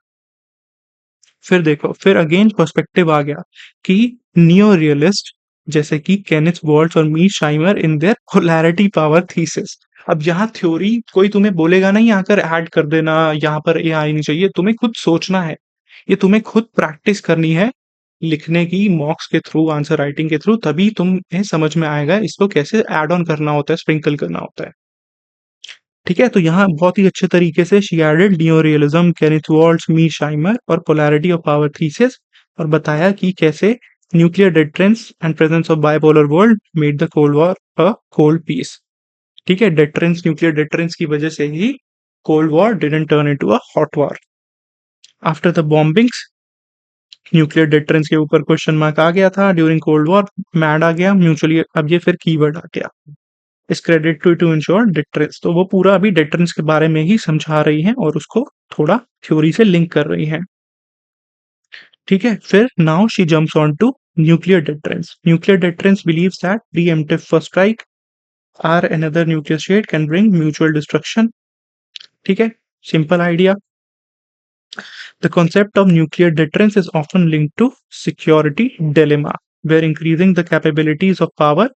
फिर देखो, फिर अगेन पर्सपेक्टिव आ गया कि नियो रियलिस्ट जैसे कि केनेथ वॉल्ट्स और Mearsheimer in their polarity power thesis. अब यहाँ थ्योरी कोई तुम्हें बोलेगा नहीं आकर ऐड कर देना, यहाँ पर ये आनी चाहिए, तुम्हें खुद सोचना है, ये तुम्हें खुद प्रैक्टिस करनी है लिखने की, मॉक्स के थ्रू, आंसर राइटिंग के थ्रू, तभी तुम्हें समझ में आएगा इसको कैसे ऐड ऑन करना होता है, स्प्रिंकल करना होता है। ठीक है, तो यहाँ बहुत ही अच्छे तरीके से she added neorealism, Kenneth Waltz, Mearsheimer और पोलैरिटी ऑफ पावर थीसिस, और बताया कि कैसे nuclear deterrence and presence of bipolar world made the cold war a cold peace. ठीक है, डेटरेंस, न्यूक्लियर डेटरेंस की वजह से ही cold war didn't turn into a hot war. After the bombings, nuclear deterrence के ऊपर क्वेश्चन मार्क आ गया था। ड्यूरिंग कोल्ड वॉर मैड आ गया, म्यूचुअली, अब ये फिर कीवर्ड आ गया, is credit to ensure deterrence. तो वो पूरा अभी डिटरेंस के बारे में ही समझा रही हैं और उसको थोड़ा थ्योरी से लिंक कर रही हैं। ठीक है, फिर now she jumps on to nuclear deterrence. Nuclear deterrence believes that preemptive first strike or another nuclear state can bring mutual destruction. ठीक है, simple idea. The concept of nuclear deterrence is often linked to security dilemma, where increasing the capabilities of power,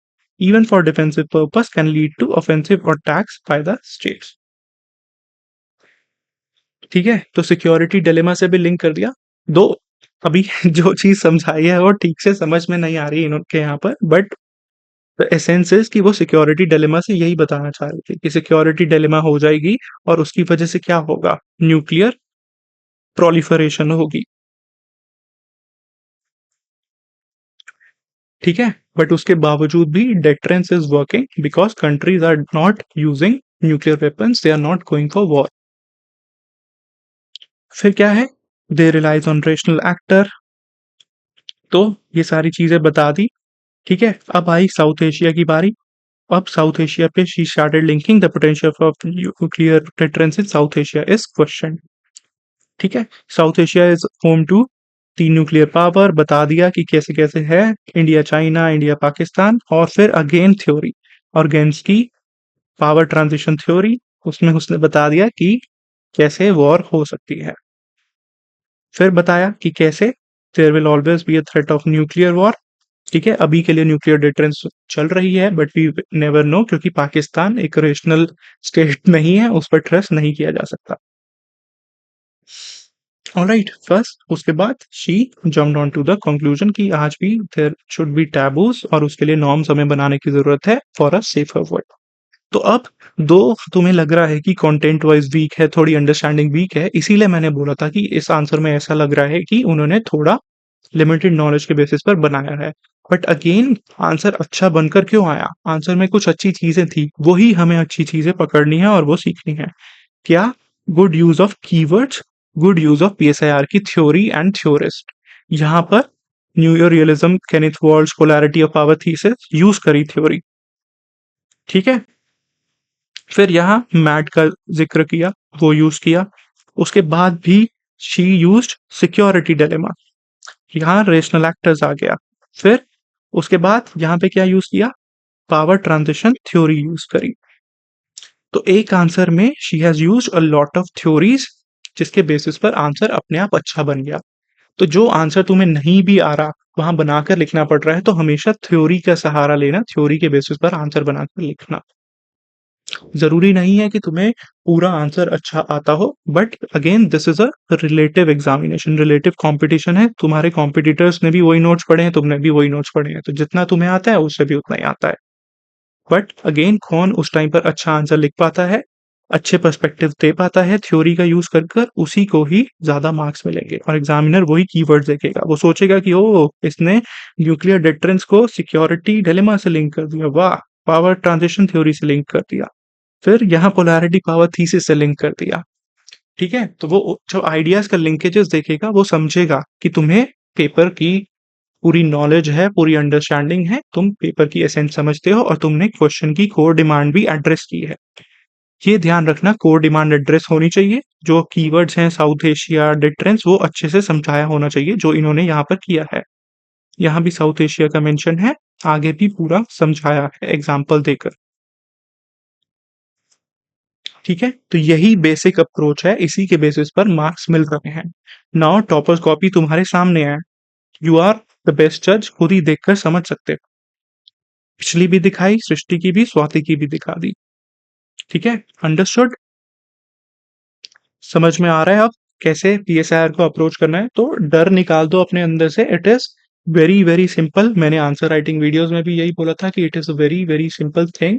even for defensive purpose, can lead to offensive attacks by the states. ठीक है, तो security dilemma से भी link कर दिया। दो अभी जो चीज समझाई है वो ठीक से समझ में नहीं आ रही इनके यहाँ पर, बट द एसेंस इज कि वो सिक्योरिटी डिलेमा से यही बताना चाह रहे थे कि सिक्योरिटी डिलेमा हो जाएगी और उसकी वजह से क्या होगा, न्यूक्लियर प्रोलिफरेशन होगी। ठीक है, बट उसके बावजूद भी deterrence is working because countries are not using nuclear weapons, they are not going for war. फिर क्या है, they rely on rational actor. तो ये सारी चीजें बता दी। ठीक है, अब आई साउथ एशिया की बारी। अब साउथ एशिया पे she started linking the potential of nuclear deterrence in South Asia is question. ठीक है, South Asia is home to 3 nuclear power, बता दिया कि कैसे कैसे है, इंडिया चाइना, इंडिया पाकिस्तान, और फिर अगेन थ्योरी ऑर्गेन्स की पावर ट्रांजिशन थ्योरी, उसमें उसने बता दिया कि कैसे वॉर हो सकती है। फिर बताया कि कैसे there will always be a threat of nuclear war. ठीक है, अभी के लिए न्यूक्लियर डिटरेंस चल रही है बट वी नेवर नो, क्योंकि पाकिस्तान एक रेशनल स्टेट नहीं है, उस पर ट्रस्ट नहीं किया जा सकता। ऑलराइट, फर्स्ट उसके बाद she jumped on to the conclusion कि आज भी देयर शुड बी टैबूज और उसके लिए नॉर्म्स हमें बनाने की जरूरत है फॉर अ सेफर वर्ल्ड। तो अब दो, तुम्हें लग रहा है कि कंटेंट वाइज वीक है, थोड़ी अंडरस्टैंडिंग वीक है, इसीलिए मैंने बोला था कि इस आंसर में ऐसा लग रहा है कि उन्होंने थोड़ा लिमिटेड नॉलेज के बेसिस पर बनाया है। बट अगेन आंसर अच्छा बनकर क्यों आया? आंसर में कुछ अच्छी चीजें थी, वही हमें अच्छी चीजें पकड़नी है और वो सीखनी है। क्या? Good use of keywords, good use of PSIR की थ्योरी एंड थ्योरिस्ट। यहाँ पर new realism, Kenneth Walsh, polarity of power thesis use करी थ्योरी। ठीक है, फिर यहाँ मैट का जिक्र किया, वो यूज किया। उसके बाद भी शी यूज्ड सिक्योरिटी डिलेमा, यहाँ रेशनल एक्टर्स आ गया। फिर उसके बाद यहाँ पे क्या यूज किया? पावर ट्रांजिशन थ्योरी यूज करी। तो एक आंसर में she has used a lot of theories, जिसके बेसिस पर आंसर अपने आप अच्छा बन गया। तो जो आंसर तुम्हें नहीं भी आ रहा, वहां बनाकर लिखना पड़ रहा है, तो हमेशा थ्योरी का सहारा लेना, थ्योरी के बेसिस पर आंसर बनाकर लिखना। जरूरी नहीं है कि तुम्हें पूरा आंसर अच्छा आता हो, but again this is a relative examination, relative competition है। तुम्हारे कॉम्पिटिटर्स ने भी वही नोट्स पढ़े हैं, तुमने भी वही नोट्स पढ़े हैं, तो जितना तुम्हें आता है उससे भी उतना ही आता है। बट अगेन कौन उस टाइम पर अच्छा आंसर लिख पाता है, अच्छे पर्सपेक्टिव दे पाता है थ्योरी का यूज कर कर, उसी को ही ज्यादा मार्क्स मिलेंगे। और एग्जामिनर वही कीवर्ड देखेगा, वो सोचेगा कि ओ इसने न्यूक्लियर डिटरेंस को सिक्योरिटी डिलेमा से लिंक कर दिया, वाह, पावर ट्रांजिशन थ्योरी से लिंक कर दिया, फिर यहाँ पोलैरिटी पावर थीसिस से लिंक कर दिया। ठीक है, तो वो जो आइडियाज का लिंकेजेस देखेगा, वो समझेगा कि तुम्हें पेपर की पूरी नॉलेज है, पूरी अंडरस्टैंडिंग है, तुम पेपर की एसेंस समझते हो और तुमने क्वेश्चन की कोर डिमांड भी एड्रेस की है। ये ध्यान रखना, कोर डिमांड एड्रेस होनी चाहिए। जो कीवर्ड्स हैं साउथ एशिया डिटरेंस, वो अच्छे से समझाया होना चाहिए, जो इन्होंने यहाँ पर किया है। यहाँ भी साउथ एशिया का मेंशन है, आगे भी पूरा समझाया है एग्जाम्पल देकर। ठीक है, तो यही बेसिक अप्रोच है, इसी के बेसिस पर मार्क्स मिल रहे हैं। नाउ टॉपर्स कॉपी तुम्हारे सामने है, यू आर द बेस्ट जज, खुद ही देखकर समझ सकते हो। पिछली भी दिखाई, सृष्टि की भी, स्वाति की भी दिखा दी। ठीक है, अंडरस्टूड? समझ में आ रहा है अब कैसे पीएसआईआर को अप्रोच करना है? तो डर निकाल दो अपने अंदर से, it is very very simple. मैंने आंसर राइटिंग वीडियोस में भी यही बोला था कि it is a very very simple thing.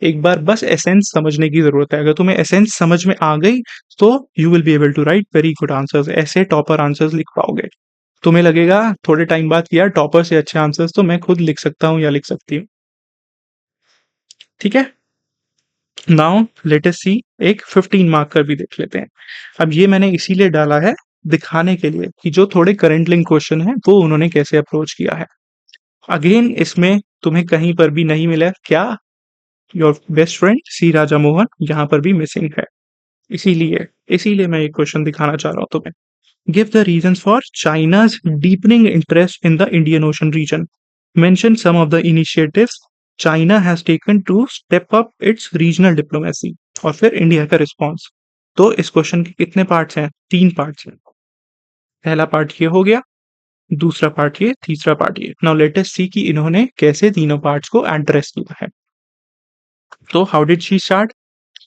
एक बार बस एसेंस समझने की जरूरत है। अगर तुम्हें एसेंस समझ में आ गई, तो you will be able to write very good answers, ऐसे टॉपर आंसर्स लिख पाओगे। तुम्हें लगेगा थोड़े टाइम बाद कि यार टॉपर से अच्छे आंसर्स तो मैं खुद लिख सकता हूँ या लिख सकती हूँ। ठीक है, नाउ लेट अस सी, एक 15 मार्क का भी देख लेते हैं। अब ये मैंने इसीलिए डाला है, दिखाने के लिए कि जो थोड़े करंट लिंक क्वेश्चन है वो उन्होंने कैसे अप्रोच किया है। अगेन इसमें तुम्हें कहीं पर भी नहीं मिला क्या? Your best friend C Raja Mohan यहाँ पर भी मिसिंग है। इसीलिए इसीलिए मैं ये क्वेश्चन दिखाना चाह रहा हूँ तुम्हें। Give the reasons for China's deepening interest in the Indian Ocean region, mention some of the initiatives China has taken to step up its regional diplomacy, और फिर इंडिया का रिस्पॉन्स। तो इस क्वेश्चन के कितने पार्ट्स हैं? 3 पार्ट्स हैं। पहला पार्ट ये हो गया, दूसरा पार्ट ये, तीसरा पार्ट ये। नाउ लेट अस सी कि इन्होंने कैसे तीनों पार्ट्स को एड्रेस किया है। तो how did she start?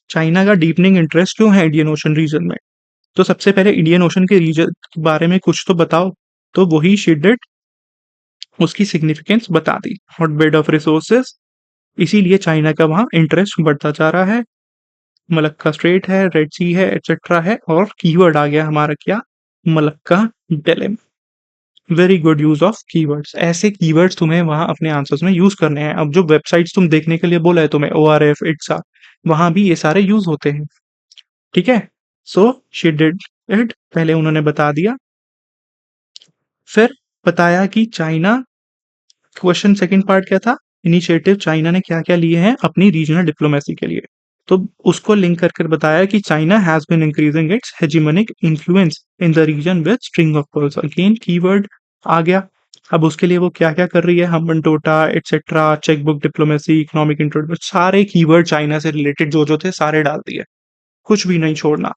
China का डीपनिंग इंटरेस्ट क्यों है इंडियन ओशन रीजन में? तो सबसे पहले इंडियन ओशन के रीजन के बारे में कुछ तो बताओ। तो वही शी डिड, उसकी सिग्निफिकेंस बता दी, हॉटबेड ऑफ रिसोर्सेज, इसीलिए चाइना का वहां इंटरेस्ट बढ़ता जा रहा है। मलक्का स्ट्रेट है, रेड सी है, एटसेट्रा है, और कीवर्ड आ गया हमारा क्या? Malacca dilemma. Very good use of keywords. ऐसे कीवर्ड्स तुम्हें वहां अपने आंसर्स में यूज करने हैं। अब जो वेबसाइट्स तुम देखने के लिए बोला है तुम्हें, ORF, इट्सा, वहां भी ये सारे यूज होते हैं। ठीक है, सो शी डिड इट, पहले उन्होंने बता दिया, फिर बताया कि चाइना, क्वेश्चन सेकंड पार्ट क्या था? इनिशिएटिव चाइना ने क्या क्या लिए हैं अपनी रीजनल डिप्लोमेसी के लिए। तो उसको लिंक करके बताया कि China has been increasing its hegemonic influence in the region with string of pearls. Again keyword आ गया। अब उसके लिए वो क्या क्या कर रही है? Hambantota etcetera, chequebook diplomacy, economic introduction, सारे कीवर्ड चाइना से रिलेटेड जो जो थे सारे डाल दिए, कुछ भी नहीं छोड़ना।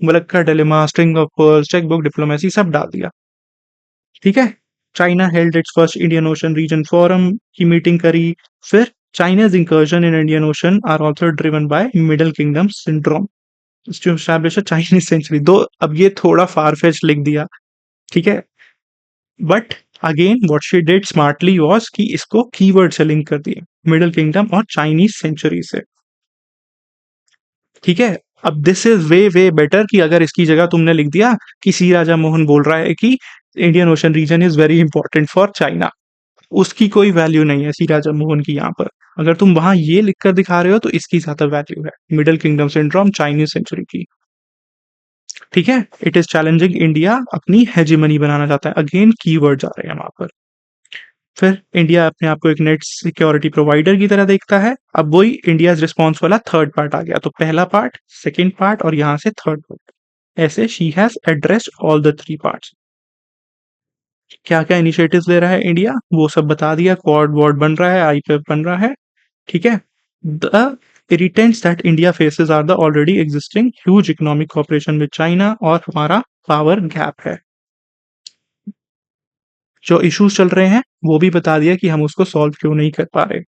Malacca dilemma, string of pearls, chequebook diplomacy, सब डाल दिया। ठीक है, China held its first Indian Ocean region forum की मीटिंग करी। फिर चाइना's incursion in Indian Ocean are also driven by Middle Kingdom syndrome to establish a Chinese century। दो, अब ये थोड़ा फार फेच लिख दिया, ठीक है, but again what she did smartly was कि इसको कीवर्ड से लिंक कर दिया, मिडिल किंगडम और चाइनीज सेंचुरी से। ठीक है, अब this is way way better कि अगर इसकी जगह तुमने लिख दिया कि सी राजा मोहन बोल रहा है कि Indian Ocean region is very important for China, उसकी कोई वैल्यू नहीं है सी राजा मोहन की यहाँ पर। अगर तुम वहां ये लिखकर दिखा रहे हो तो इसकी ज्यादा वैल्यू है, middle kingdom syndrome Chinese century की। ठीक है, इट इज चैलेंजिंग इंडिया, अपनी हेजिमनी बनाना चाहता है, अगेन कीवर्ड्स आ रहे हैं वहां पर। फिर इंडिया अपने आप को एक नेट सिक्योरिटी प्रोवाइडर की तरह देखता है। अब वही इंडिया रिस्पॉन्स वाला थर्ड पार्ट आ गया, तो पहला पार्ट, सेकेंड पार्ट और यहाँ से थर्ड पार्ट, ऐसे she has addressed all the three parts. क्या क्या इनिशिएटिव्स ले रहा है इंडिया वो सब बता दिया, क्वाड वॉड बन रहा है, आईपीएफ बन रहा है। ठीक है, the irritants that India faces are the already existing huge economic cooperation with China और हमारा पावर गैप है। जो इश्यूज चल रहे हैं वो भी बता दिया कि हम उसको सॉल्व क्यों नहीं कर पा रहे।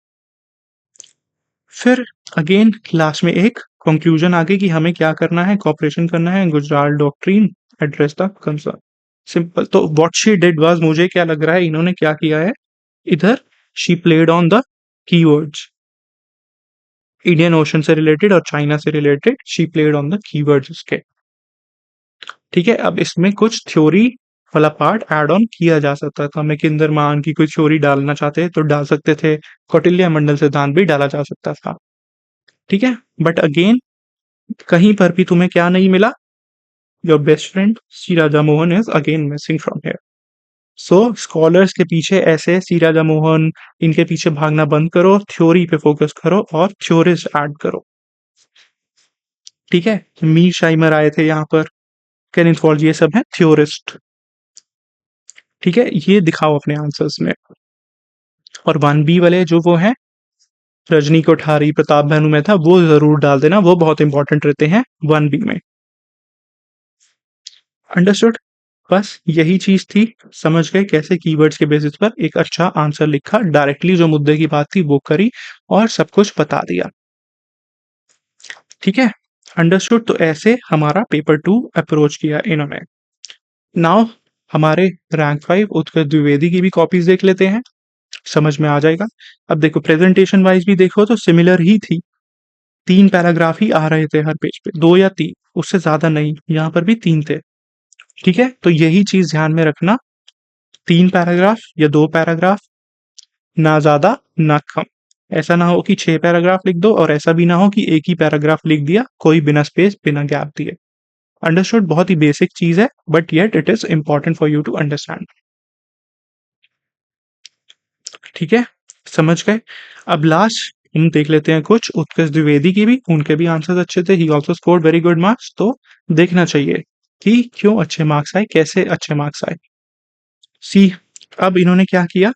फिर अगेन लास्ट में एक कंक्लूजन आ गई कि हमें क्या करना है, कॉपरेशन करना है, Gujarat doctrine, address the concern, simple. तो व्हाट शी डिड वाज, मुझे क्या लग रहा है इन्होंने क्या किया है इधर, she played on the keywords, Indian ocean से रिलेटेड और चाइना से related, she played on the keywords उसके। ठीक है, अब इसमें कुछ थ्योरी वाला पार्ट ऐड ऑन किया जा सकता था, मैकिंदर मान की कोई थ्योरी डालना चाहते तो डाल सकते थे, कौटिल्य मंडल सिद्धांत भी डाला जा सकता था। ठीक है, बट अगेन कहीं पर भी तुम्हें क्या नहीं मिला, your best friend C Raja Mohan is again missing from here. So scholars के पीछे ऐसे सी राजा मोहन, इनके पीछे भागना बंद करो, थ्योरी पे फोकस करो और थ्योरिस्ट ऐड करो। ठीक है, मीर शाइमर आए थे यहाँ पर, केनिथ वॉल्ज, ये सब है थ्योरिस्ट। ठीक है, ये दिखाओ अपने आंसर्स में। और 1B वाले जो वो हैं, रजनी कोठारी, प्रताप भानु मेहता, वो जरूर डाल देना, वो बहुत इंपॉर्टेंट रहते हैं 1B में। अंडरस्टूड, बस यही चीज थी, समझ गए कैसे कीवर्ड्स के बेसिस पर एक अच्छा आंसर लिखा, डायरेक्टली जो मुद्दे की बात थी वो करी और सब कुछ बता दिया। ठीक है, अंडरस्टूड, तो ऐसे हमारा पेपर 2 अप्रोच किया इन्होंने। नाउ हमारे रैंक 5 उत्कर्ष द्विवेदी की भी कॉपीज देख लेते हैं, समझ में आ जाएगा। अब देखो प्रेजेंटेशन वाइज भी देखो तो सिमिलर ही थी, 3 पैराग्राफ ही आ रहे थे हर पेज पे, 2 या 3, उससे ज्यादा नहीं, यहाँ पर भी 3 थे। ठीक है, तो यही चीज ध्यान में रखना, 3 पैराग्राफ या 2 पैराग्राफ, ना ज्यादा ना कम। ऐसा ना हो कि 6 पैराग्राफ लिख दो और ऐसा भी ना हो कि एक ही पैराग्राफ लिख दिया, कोई बिना स्पेस बिना गैप दिए। अंडरस्टूड, बहुत ही बेसिक चीज है but yet it is important for you to understand. ठीक है, समझ गए। अब लास्ट हम देख लेते हैं कुछ उत्कर्ष द्विवेदी की भी, उनके भी आंसर्स अच्छे थे, ही also scored very good marks, तो देखना चाहिए कि क्यों अच्छे मार्क्स आए, कैसे अच्छे मार्क्स आए। सी, अब इन्होंने क्या किया,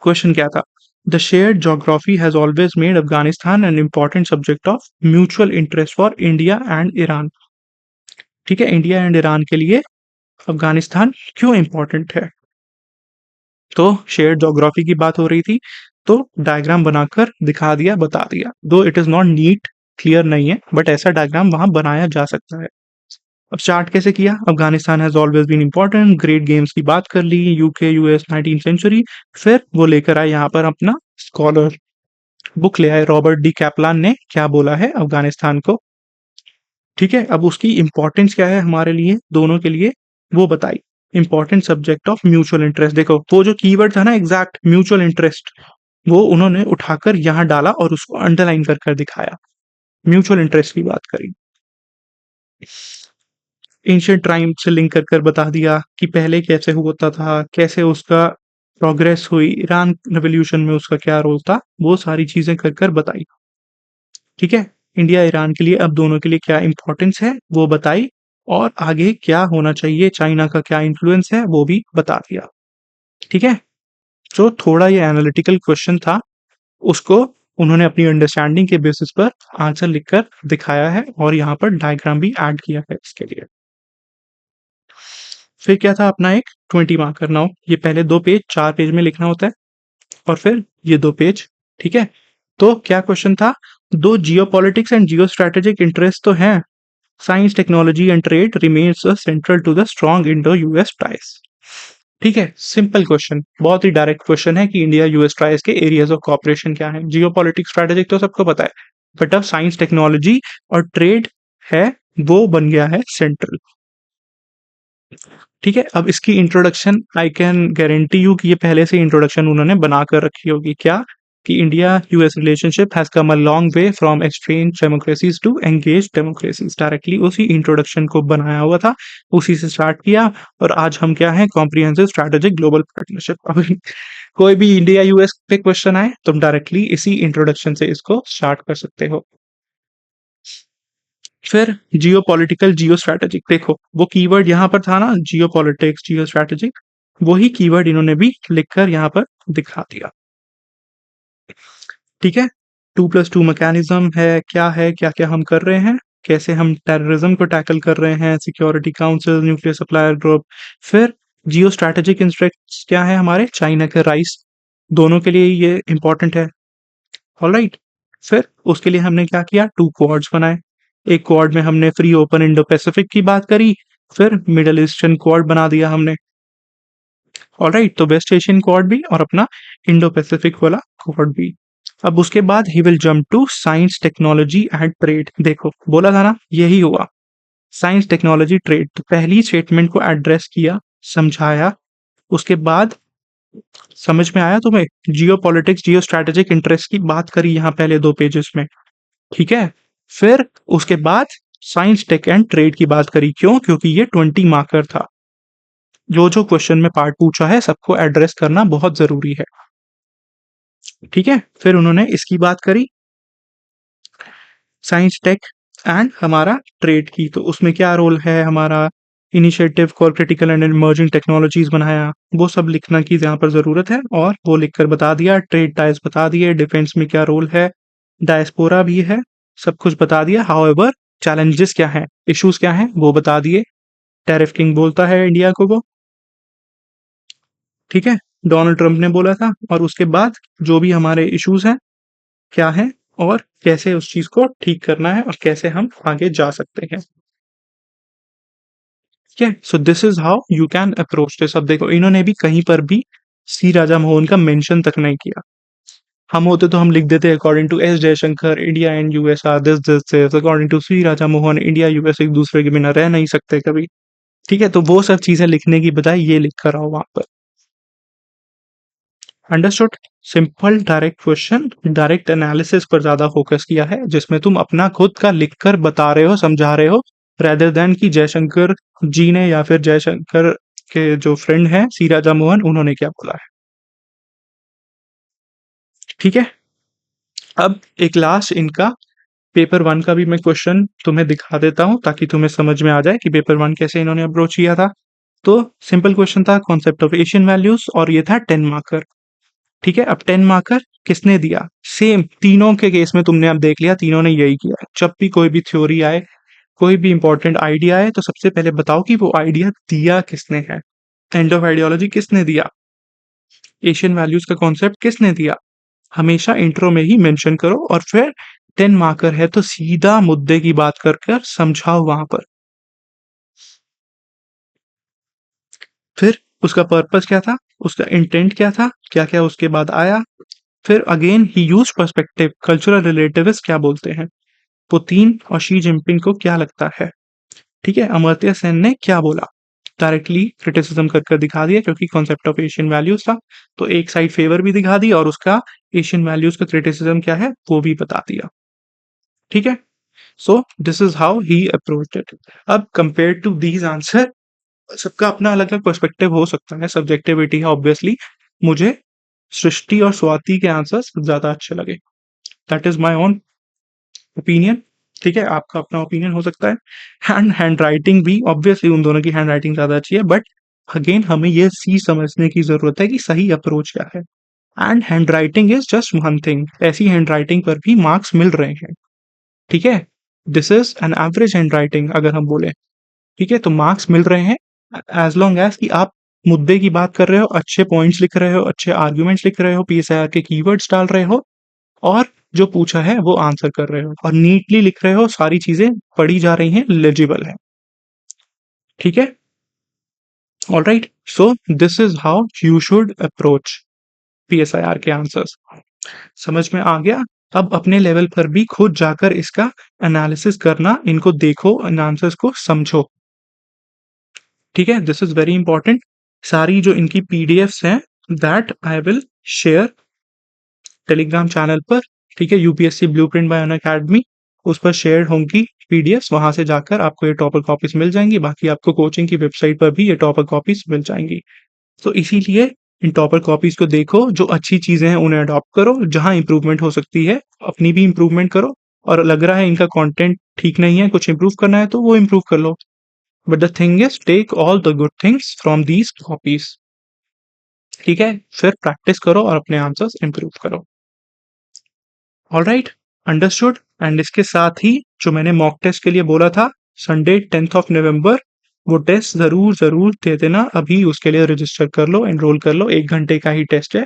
क्वेश्चन क्या था, the shared geography has always made Afghanistan an important subject of mutual interest for India and Iran. ठीक है, इंडिया एंड ईरान के लिए अफगानिस्तान क्यों इंपॉर्टेंट है, तो शेयर्ड ज्योग्राफी की बात हो रही थी, तो डायग्राम बनाकर दिखा दिया, बता दिया, though it is not neat clear नहीं है बट ऐसा डायग्राम वहां बनाया जा सकता है। अब स्टार्ट कैसे किया, Afghanistan has always been important, great games की बात कर ली, यूके यूएस 19th सेंचुरी, फिर वो लेकर आए यहाँ पर अपना स्कॉलर बुक ले आए, रॉबर्ट डी कैपलान ने क्या बोला है अफगानिस्तान को। ठीक है, अब उसकी इंपॉर्टेंस क्या है हमारे लिए दोनों के लिए, वो बताई, important subject of mutual interest. देखो वो जो कीवर्ड था ना एग्जैक्ट म्यूचुअल इंटरेस्ट, वो उन्होंने उठाकर यहाँ डाला और उसको अंडरलाइन कर दिखाया, म्यूचुअल इंटरेस्ट की बात करी। एंशिएंट टाइम से लिंक कर बता दिया कि पहले कैसे होता था, कैसे उसका प्रोग्रेस हुई, ईरान रेवोल्यूशन में उसका क्या रोल था, वो सारी चीजें कर बताई। ठीक है, इंडिया ईरान के लिए अब दोनों के लिए क्या इंपॉर्टेंस है वो बताई, और आगे क्या होना चाहिए, चाइना का क्या इन्फ्लुएंस है वो भी बता दिया। ठीक है, जो थोड़ा ये एनालिटिकल क्वेश्चन था उसको उन्होंने अपनी अंडरस्टैंडिंग के बेसिस पर आंसर लिखकर दिखाया है और यहाँ पर डायग्राम भी ऐड किया है इसके लिए। फिर क्या था अपना एक 20 मार्क करना हो, ये पहले 2 पेज 4 पेज में लिखना होता है और फिर ये 2 पेज। ठीक है, तो क्या क्वेश्चन था, though geopolitics and geo strategic interest तो हैं, science technology and trade remains central to the strong Indo US ties. ठीक है, सिंपल क्वेश्चन, बहुत ही डायरेक्ट क्वेश्चन है कि इंडिया यूएस टाइज के एरियाज ऑफ कॉपरेशन क्या है, जियोपॉलिटिक्स स्ट्रेटेजिक तो सबको पता है, बट अब साइंस टेक्नोलॉजी और ट्रेड है वो बन गया है सेंट्रल। ठीक है, अब इसकी introduction I can guarantee you कि ये पहले से इंट्रोडक्शन उन्होंने बना कर रखी होगी। क्या कि India US relationship has come a long way from extreme democracies to engage democracies. Directly उसी इंट्रोडक्शन को बनाया हुआ था, उसी से स्टार्ट किया, और आज हम क्या है, कॉम्प्रिहेंसिव स्ट्रेटेजिक ग्लोबल पार्टनरशिप। अब कोई भी इंडिया यूएस पे क्वेश्चन आए तुम डायरेक्टली इसी इंट्रोडक्शन से इसको स्टार्ट कर सकते हो। फिर जियो पॉलिटिकल जियो स्ट्रैटेजिक, देखो वो कीवर्ड यहाँ पर था ना, जियो पॉलिटिक्स जियो स्ट्रैटेजिक, वही कीवर्ड इन्होंने भी लिखकर यहाँ पर दिखा दिया। ठीक है, 2+2 मैकेनिज्म है, क्या क्या हम कर रहे हैं, कैसे हम टेररिज्म को टैकल कर रहे हैं, security council, nuclear supplier group. फिर जियो स्ट्रैटेजिक इंस्ट्रक्ट्स क्या है हमारे, चाइना के राइस, दोनों के लिए ये इंपॉर्टेंट है। ऑलराइट, फिर उसके लिए हमने क्या किया, 2 क्वाड्स बनाए। एक क्वाड में हमने फ्री ओपन इंडो पैसिफिक की बात करी, फिर मिडल ईस्टर्न क्वाड बना दिया हमने। ऑलराइट, तो वेस्ट एशियन क्वाड भी और अपना इंडो पैसिफिक वाला क्वाड भी। अब उसके बाद he will jump to science technology and trade. देखो बोला था ना, यही हुआ, साइंस टेक्नोलॉजी ट्रेड। तो पहली स्टेटमेंट को एड्रेस किया, समझाया, उसके बाद समझ में आया तुम्हें, जियो पॉलिटिक्स जियो स्ट्रैटेजिक इंटरेस्ट की बात करी यहाँ पहले 2 पेजेस में। ठीक है, फिर उसके बाद साइंस टेक एंड ट्रेड की बात करी। क्यों? क्योंकि ये 20 मार्कर था। जो क्वेश्चन में पार्ट पूछा है सबको एड्रेस करना बहुत जरूरी है। ठीक है, फिर उन्होंने इसकी बात करी, साइंस टेक एंड हमारा ट्रेड की। तो उसमें क्या रोल है हमारा, initiative for critical and emerging technologies बनाया, वो सब लिखना की यहाँ पर जरूरत है, और वो लिखकर बता दिया। ट्रेड टाइज बता दिए, डिफेंस में क्या रोल है, डायस्पोरा भी है, सब कुछ बता दिया। हाउएवर चैलेंजेस क्या हैं, इश्यूज क्या हैं, वो बता दिए। टैरिफ किंग बोलता है इंडिया को वो। ठीक है, डोनाल्ड ट्रंप ने बोला था। और उसके बाद जो भी हमारे इश्यूज हैं क्या है, और कैसे उस चीज को ठीक करना है, और कैसे हम आगे जा सकते हैं। ठीक है, so this is how you can approach this. अब देखो इन्होंने भी कहीं पर भी सी राजा मोहन का मेंशन तक नहीं किया। हम होते तो हम लिख देते according to S Jaishankar India and US are this according to C Raja Mohan India US एक दूसरे के बिना रह नहीं सकते कभी। ठीक है, तो वो सब चीजें लिखने की बजाय ये लिख कर आओ वहां पर। Understood, simple direct question, direct analysis पर ज्यादा फोकस किया है, जिसमें तुम अपना खुद का लिखकर बता रहे हो, समझा रहे हो, रेदर देन कि जयशंकर जी ने या फिर जयशंकर के जो फ्रेंड हैं सी राजा मोहन उन्होंने क्या बोला है। ठीक है, अब एक लास्ट इनका पेपर 1 का भी मैं क्वेश्चन तुम्हें दिखा देता हूं ताकि तुम्हें समझ में आ जाए कि पेपर 1 कैसे इन्होंने अप्रोच किया था। तो सिंपल क्वेश्चन था, कॉन्सेप्ट ऑफ एशियन वैल्यूज, और ये था 10 मार्कर। ठीक है, अब 10 मार्कर किसने दिया, सेम तीनों के केस में तुमने अब देख लिया, तीनों ने यही किया है। जब भी कोई भी थ्योरी आए, कोई भी इंपॉर्टेंट आइडिया आए, तो सबसे पहले बताओ कि वो आइडिया दिया किसने है। एंड ऑफ आइडियोलॉजी किसने दिया, एशियन वैल्यूज का कॉन्सेप्ट किसने दिया, हमेशा इंट्रो में ही मेंशन करो। और फिर 10 मार्कर है तो सीधा मुद्दे की बात कर कर समझाओ वहां पर। फिर उसका पर्पस क्या था, उसका इंटेंट क्या था, क्या क्या उसके बाद आया। फिर अगेन ही यूज पर्सपेक्टिव, कल्चरल रिलेटिविस्ट क्या बोलते हैं, पुतिन और शी जिनपिंग को क्या लगता है। ठीक है, अमर्त्य सेन ने क्या बोला, डायरेक्टली क्रिटिसिज्म कर कर दिखा दिया, क्योंकि कॉन्सेप्ट ऑफ एशियन वैल्यूज था। तो एक साइड फेवर भी दिखा दी, और उसका एशियन वैल्यूज का क्रिटिसिज्म क्या है वो भी बता दिया। ठीक है, so this is how he approach it. अब कंपेयर टू दीज आंसर, सबका अपना अलग अलग पर्सपेक्टिव हो सकता है, सब्जेक्टिविटी है ऑब्वियसली। मुझे सृष्टि और स्वाति के आंसर्स ज्यादा अच्छे लगे, that is my own opinion. ठीक है, आपका अपना ओपिनियन हो सकता है। एंड हैंड राइटिंग भी ऑब्वियसली उन दोनों की हैंड राइटिंग ज्यादा अच्छी है, बट अगेन हमें ये सी समझने की जरूरत है कि सही अप्रोच क्या है। And hand writing is just one thing, ऐसी हैंड राइटिंग पर भी मार्क्स मिल रहे हैं। ठीक है, this is an average hand writing अगर हम बोले। ठीक है, तो मार्क्स मिल रहे हैं एज लॉन्ग एज कि आप मुद्दे की बात कर रहे हो, अच्छे पॉइंट्स लिख रहे हो, अच्छे आर्ग्यूमेंट्स लिख रहे हो, पीएसआईआर के कीवर्ड्स डाल रहे हो, और जो पूछा है वो आंसर कर रहे हो, और नीटली लिख रहे हो, सारी चीजें पढ़ी जा रही हैं, लेजिबल है। ठीक है, alright, so this is how you should approach PSIR के आंसर्स। समझ में आ गया? अब अपने लेवल पर भी खुद जाकर इसका एनालिसिस करना, इनको देखो, इन आंसर्स को समझो। ठीक है? This is very important. सारी जो इनकी पीडीएफ्स हैं that I will share Telegram channel पर, ठीक है? यूपीएससी ब्लूप्रिंट बाय अनअकैडमी, उस पर शेयर होंगी पीडीएफ्स, वहाँ से जाकर आपको ये टॉपर कॉपीज़ मिल जाएँगी। बाकी आपको कोचिंग की वेबसाइट पर भी ये टॉपर कॉपीज़ मिल जाएँगी। तो इसीलिए इन टॉपर कॉपीज़ को देखो, जो अच्छी चीज़ें हैं उन्हें अडॉप्ट करो, जहाँ इम्प्रूवमेंट हो सकती है, अपनी भी इम्प्रूवमेंट करो, और लग रहा है इनका कंटेंट ठीक नहीं है, कुछ इम्प्रूव करना है तो वो इम्प्रूव कर लो। But the thing is take all the good things from these copies, ठीक है? फिर प्रैक्टिस करो और अपने आंसर्स इम्प्रूव करो। Alright, understood. एंड इसके साथ ही जो मैंने मॉक टेस्ट के लिए बोला था, संडे 10th ऑफ नवंबर, वो टेस्ट ज़रूर दे देना। अभी उसके लिए रजिस्टर कर लो, एनरोल कर लो। 1 घंटे का ही टेस्ट है।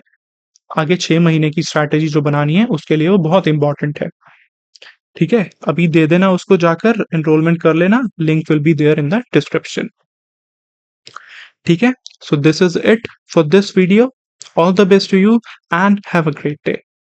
आगे 6 महीने की स्ट्रैटेजी जो बनानी है उसके लिए वो बहुत इंपॉर्टेंट है। ठीक है? अभी दे देना उसको, जाकर एनरोलमेंट कर लेना। Link will be there in the description. ठीक है? So this is it for this video. All the best to you and have a great day.